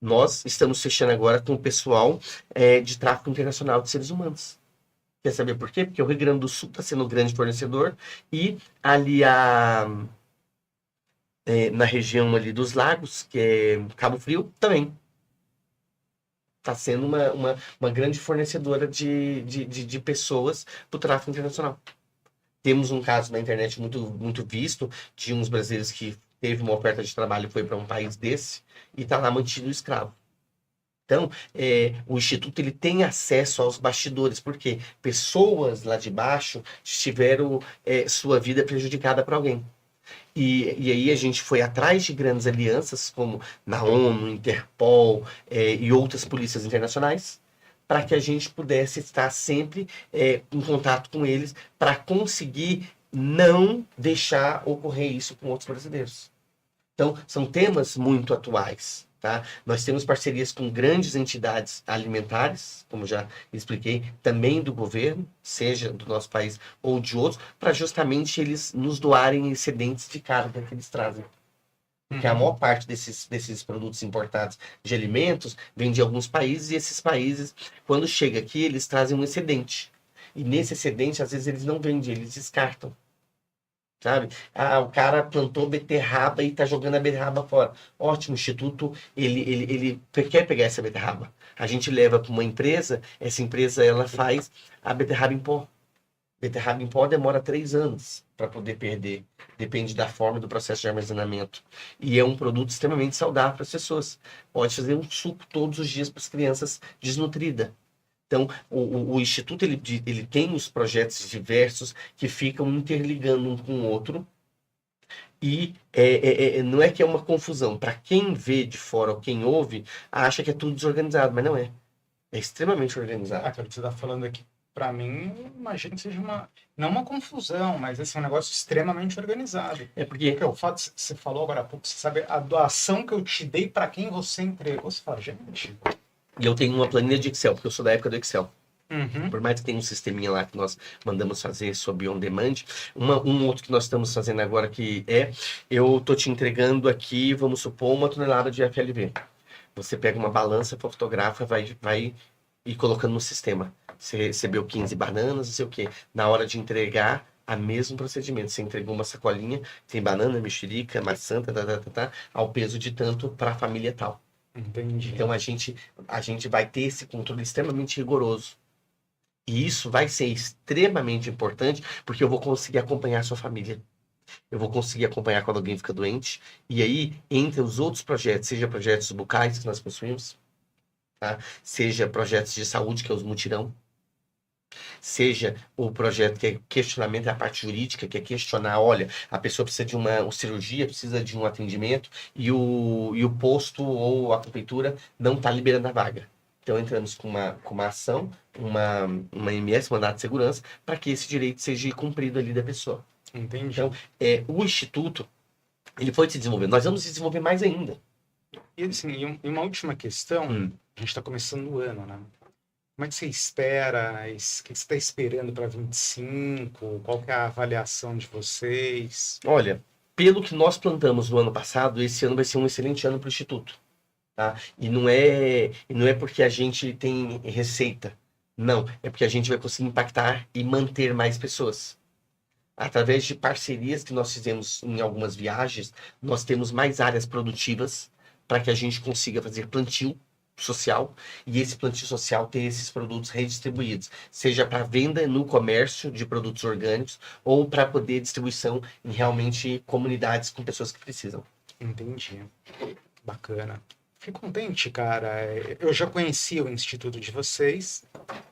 Nós estamos fechando agora com o pessoal de tráfico internacional de seres humanos. Quer saber por quê? Porque o Rio Grande do Sul está sendo um grande fornecedor e ali na região ali dos lagos, que é Cabo Frio, também está sendo uma grande fornecedora de pessoas para o tráfico internacional. Temos um caso na internet muito, muito visto de uns brasileiros que teve uma oferta de trabalho e foi para um país desse e está lá mantido escravo. Então, o Instituto ele tem acesso aos bastidores, porque pessoas lá de baixo tiveram sua vida prejudicada por alguém. E aí a gente foi atrás de grandes alianças, como na ONU, Interpol e outras polícias internacionais, para que a gente pudesse estar sempre em contato com eles, para conseguir não deixar ocorrer isso com outros brasileiros. Então, são temas muito atuais. Tá? Nós temos parcerias com grandes entidades alimentares, como já expliquei, também do governo, seja do nosso país ou de outros, para justamente eles nos doarem excedentes de carga que eles trazem. Porque a maior parte desses produtos importados de alimentos vem de alguns países, e esses países, quando chega aqui, eles trazem um excedente. E nesse excedente, às vezes, eles não vendem, eles descartam. Sabe? O cara plantou beterraba e está jogando a beterraba fora. Ótimo, o Instituto, ele quer pegar essa beterraba. A gente leva para uma empresa, essa empresa ela faz a beterraba em pó. Beterraba em pó demora 3 anos para poder perder. Depende da forma e do processo de armazenamento. E é um produto extremamente saudável para as pessoas. Pode fazer um suco todos os dias para as crianças desnutridas. Então, o Instituto ele tem os projetos diversos que ficam interligando um com o outro. E não é que é uma confusão. Para quem vê de fora ou quem ouve, acha que é tudo desorganizado, mas não é. É extremamente organizado. Aquilo que você está falando aqui, para mim, imagino que seja não uma confusão, mas assim, um negócio extremamente organizado. Porque o fato que você falou agora há pouco, você sabe a doação que eu te dei para quem você entregou, você fala, gente. E eu tenho uma planilha de Excel, porque eu sou da época do Excel. Uhum. Por mais que tenha um sisteminha lá que nós mandamos fazer sobre on demand, um outro que nós estamos fazendo agora que eu tô te entregando aqui, vamos supor, 1 tonelada de FLV. Você pega uma balança, fotografa, vai ir colocando no sistema. Você recebeu 15 bananas, não sei o quê. Na hora de entregar, a mesmo procedimento. Você entregou uma sacolinha, tem banana, mexerica, maçã, ao peso de tanto para a família tal. Entendi. Então a gente vai ter esse controle extremamente rigoroso. E isso vai ser extremamente importante, porque eu vou conseguir acompanhar a sua família. Eu vou conseguir acompanhar quando alguém fica doente. E aí, entre os outros projetos, seja projetos bucais que nós possuímos, tá? Seja projetos de saúde, que é os mutirão, seja o projeto que é questionamento da parte jurídica, que é questionar, olha, a pessoa precisa de uma cirurgia, precisa de um atendimento, e o posto ou a prefeitura não está liberando a vaga. Então entramos com uma ação, uma MS, mandato de segurança, para que esse direito seja cumprido ali da pessoa. Entendi. Então, o Instituto, ele foi se desenvolvendo. Nós vamos se desenvolver mais ainda. E assim, e uma última questão, a gente está começando o ano, né? Como é que você espera? O que você está esperando para 25? Qual que é a avaliação de vocês? Olha, pelo que nós plantamos no ano passado, esse ano vai ser um excelente ano para o Instituto. Tá? E não é porque a gente tem receita. Não, é porque a gente vai conseguir impactar e manter mais pessoas. Através de parcerias que nós fizemos em algumas viagens, nós temos mais áreas produtivas para que a gente consiga fazer plantio social, e esse plantio social ter esses produtos redistribuídos, seja para venda no comércio de produtos orgânicos ou para poder distribuição em realmente comunidades com pessoas que precisam. Entendi. Bacana. Fico contente, cara. Eu já conhecia o instituto de vocês,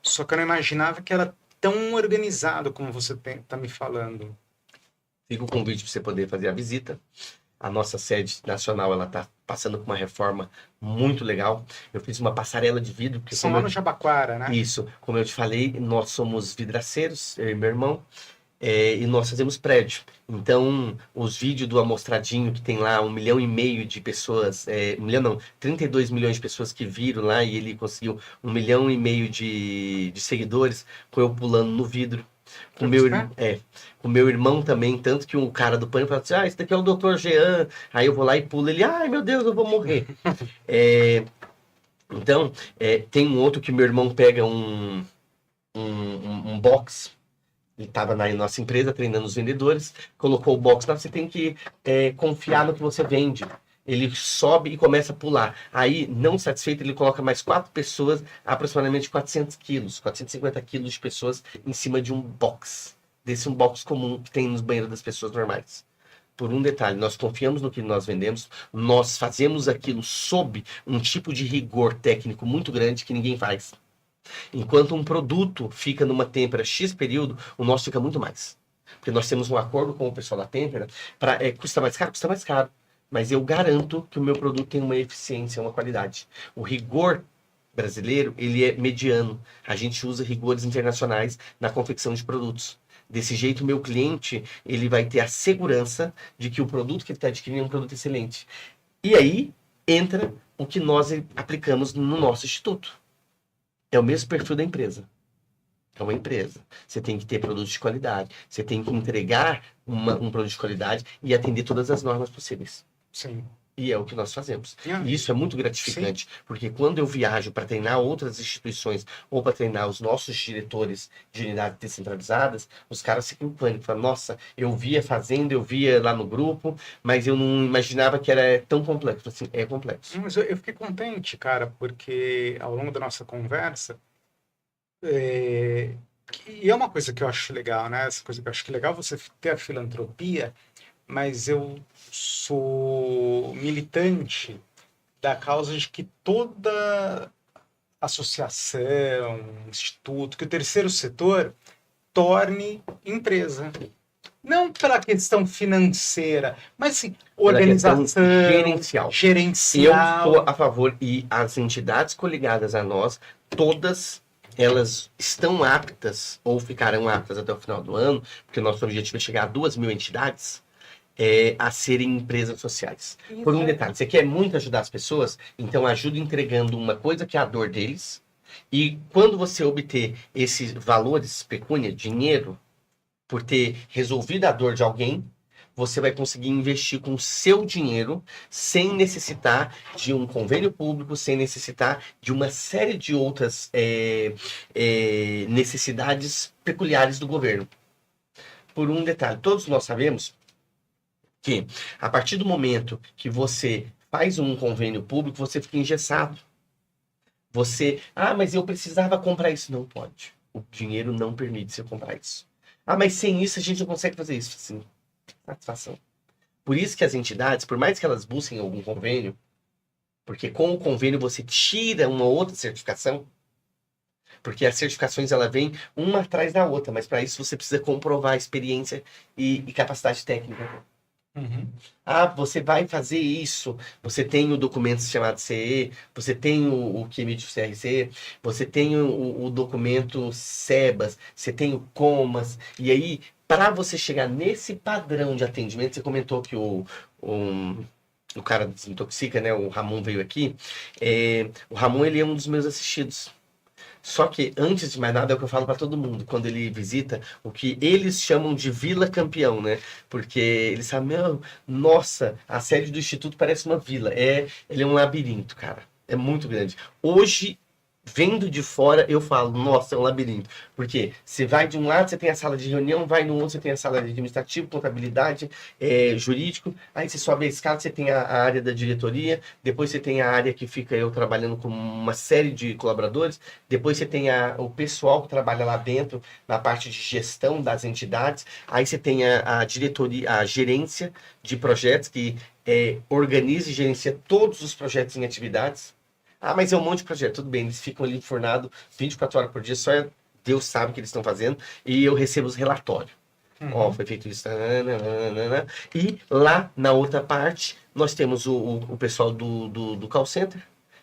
só que eu não imaginava que era tão organizado como você está me falando. Fica o convite para você poder fazer a visita. A nossa sede nacional, ela está passando por uma reforma muito legal. Eu fiz uma passarela de vidro. Porque São lá no Jabaquara, né? Isso. Como eu te falei, nós somos vidraceiros, eu e meu irmão, e nós fazemos prédio. Então, os vídeos do Amostradinho, que tem lá 1,5 milhão de pessoas, 1 milhão não, 32 milhões de pessoas que viram lá, e ele conseguiu 1,5 milhão de seguidores, com eu pulando no vidro. Com meu irmão também, tanto que um cara do pânico fala assim, esse daqui é o Dr. Jean, aí eu vou lá e pulo, ele, ai meu Deus, eu vou morrer. Então, tem um outro que meu irmão pega um box, ele estava na nossa empresa treinando os vendedores, colocou o box lá, você tem que confiar no que você vende. Ele sobe e começa a pular. Aí, não satisfeito, ele coloca mais 4 pessoas, aproximadamente 400 quilos, 450 quilos de pessoas em cima de um box. Desse um box comum que tem nos banheiros das pessoas normais. Por um detalhe, nós confiamos no que nós vendemos, nós fazemos aquilo sob um tipo de rigor técnico muito grande que ninguém faz. Enquanto um produto fica numa têmpera X período, o nosso fica muito mais. Porque nós temos um acordo com o pessoal da têmpera, custa mais caro. Mas eu garanto que o meu produto tem uma eficiência, uma qualidade. O rigor brasileiro, ele é mediano. A gente usa rigores internacionais na confecção de produtos. Desse jeito, o meu cliente, ele vai ter a segurança de que o produto que ele está adquirindo é um produto excelente. E aí, entra o que nós aplicamos no nosso instituto. É o mesmo perfil da empresa. É uma empresa. Você tem que ter produtos de qualidade. Você tem que entregar um produto de qualidade e atender todas as normas possíveis. Sim. E é o que nós fazemos. E isso é muito gratificante, sim, porque quando eu viajo para treinar outras instituições ou para treinar os nossos diretores de unidades descentralizadas, os caras ficam em pânico. Falam, nossa, eu via fazendo, eu via lá no grupo, mas eu não imaginava que era tão complexo. Assim, é complexo. Mas eu fiquei contente, cara, porque ao longo da nossa conversa, e é uma coisa que eu acho legal, né? Essa coisa que eu acho que é legal você ter a filantropia, mas eu sou militante da causa de que toda associação, instituto, que o terceiro setor torne empresa. Não pela questão financeira, mas sim, organização, gerencial. Eu sou a favor, e as entidades coligadas a nós, todas elas estão aptas, ou ficarão aptas até o final do ano, porque o nosso objetivo é chegar a 2.000 entidades, a serem empresas sociais. Isso. Por um detalhe, você quer muito ajudar as pessoas, então ajuda entregando uma coisa que é a dor deles, e quando você obter esses valores, pecúnia, dinheiro, por ter resolvido a dor de alguém, você vai conseguir investir com o seu dinheiro sem necessitar de um convênio público, sem necessitar de uma série de outras necessidades peculiares do governo. Por um detalhe, todos nós sabemos que a partir do momento que você faz um convênio público, você fica engessado. Mas eu precisava comprar isso. Não pode. O dinheiro não permite você comprar isso. Mas sem isso a gente não consegue fazer isso. Assim, satisfação. Por isso que as entidades, por mais que elas busquem algum convênio, Porque com o convênio você tira uma outra certificação, porque as certificações ela vem uma atrás da outra, mas para isso você precisa comprovar a experiência e capacidade técnica. Uhum. Ah, você vai fazer isso. Você tem o documento chamado CE, você tem o que emite o CRC, você tem o documento SEBAS, você tem o COMAS. E aí, para você chegar nesse padrão de atendimento, você comentou que o cara desintoxica, né? O Ramon veio aqui. O Ramon, ele é um dos meus assistidos. Só que, antes de mais nada, é o que eu falo para todo mundo, quando ele visita, o que eles chamam de Vila Campeão, né? Porque eles sabem, meu, nossa, a sede do Instituto parece uma vila. Ele é um labirinto, cara. É muito grande. Hoje, vendo de fora, eu falo, nossa, é um labirinto. Porque você vai de um lado, você tem a sala de reunião, vai no outro, você tem a sala de administrativo, contabilidade, jurídico. Aí você sobe a escada, você tem a área da diretoria. Depois você tem a área que fica eu trabalhando com uma série de colaboradores. Depois você tem o pessoal que trabalha lá dentro, na parte de gestão das entidades. Aí você tem a diretoria, a gerência de projetos, que organiza e gerencia todos os projetos em atividades. Ah, mas é um monte de projeto. Tudo bem, eles ficam ali enfurnados 24 horas por dia, só Deus sabe o que eles estão fazendo, e eu recebo os relatórios. Ó, foi feito isso. Nananana. E lá na outra parte, nós temos o pessoal do call center,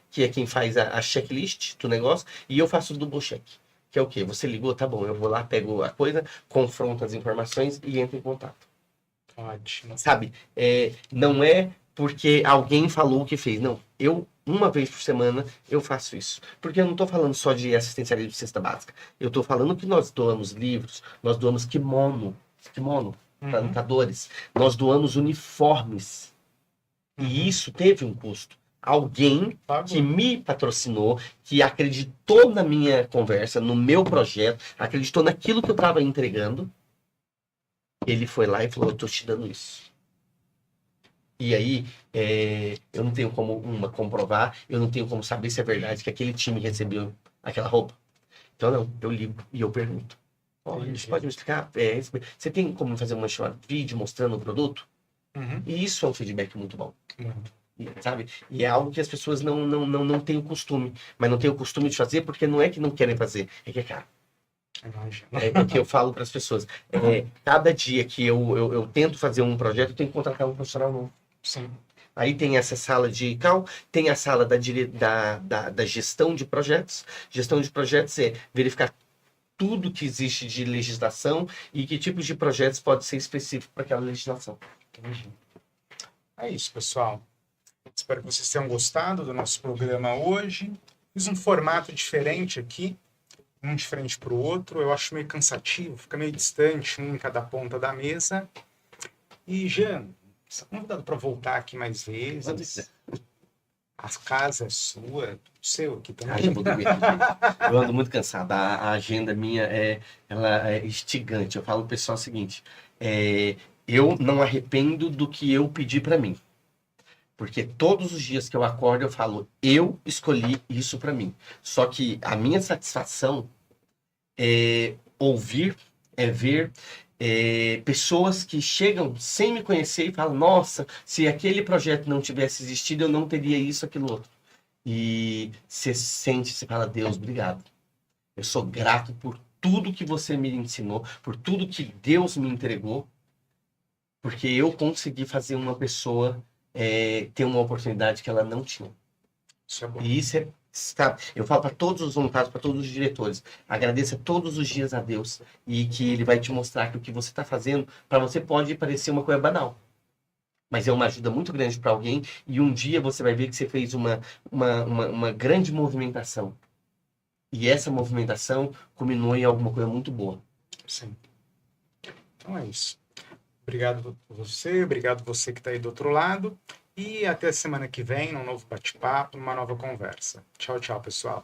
que é quem faz a checklist do negócio, e eu faço o double check. Que é o quê? Você ligou, tá bom, eu vou lá, pego a coisa, confronto as informações e entro em contato. Ótimo. Sabe? Não é porque alguém falou que fez. Não, uma vez por semana, eu faço isso. Porque eu não estou falando só de assistencialismo de cesta básica. Eu estou falando que nós doamos livros, nós doamos kimono para lutadores, nós doamos uniformes. E isso teve um custo. Alguém que me patrocinou, que acreditou na minha conversa, no meu projeto, acreditou naquilo que eu estava entregando, ele foi lá e falou, eu tô te dando isso. E aí, eu não tenho como comprovar, eu não tenho como saber se é verdade que aquele time recebeu aquela roupa. Então, não, eu ligo e eu pergunto. Você pode me explicar? Você tem como fazer uma chamada de vídeo mostrando o produto? E isso é um feedback muito bom. Sabe? E é algo que as pessoas não têm o costume. Mas não têm o costume de fazer porque não é que não querem fazer, é que é caro. É o que eu falo para as pessoas. Cada dia que eu tento fazer um projeto, eu tenho que contratar um profissional novo. Sim. Aí tem essa sala de cal, tem a sala da gestão de projetos. Gestão de projetos é verificar tudo que existe de legislação e que tipos de projetos pode ser específico para aquela legislação. Entendi. É isso, pessoal. Espero que vocês tenham gostado do nosso programa hoje. Fiz um formato diferente aqui, um diferente para o outro. Eu acho meio cansativo, fica meio distante, um em cada ponta da mesa. E, Jean, você é convidado para voltar aqui mais vezes. A casa é sua, tudo seu aqui também. Já vou dormir. Eu ando muito cansado. A agenda minha ela é instigante. Eu falo pro pessoal o seguinte: eu não arrependo do que eu pedi para mim. Porque todos os dias que eu acordo, eu falo, eu escolhi isso para mim. Só que a minha satisfação é ouvir, ver pessoas que chegam sem me conhecer e falam, nossa, se aquele projeto não tivesse existido, eu não teria isso, aquilo, outro. E você sente, você fala, Deus, obrigado. Eu sou grato por tudo que você me ensinou, por tudo que Deus me entregou, porque eu consegui fazer uma pessoa ter uma oportunidade que ela não tinha. Isso é bom. E isso sabe, eu falo para todos os voluntários, para todos os diretores, agradeça todos os dias a Deus e que Ele vai te mostrar que o que você está fazendo, para você pode parecer uma coisa banal, mas é uma ajuda muito grande para alguém e um dia você vai ver que você fez uma grande movimentação. E essa movimentação culminou em alguma coisa muito boa. Sim. Então é isso. Obrigado obrigado você que está aí do outro lado. E até semana que vem, num novo bate-papo, numa nova conversa. Tchau, tchau, pessoal.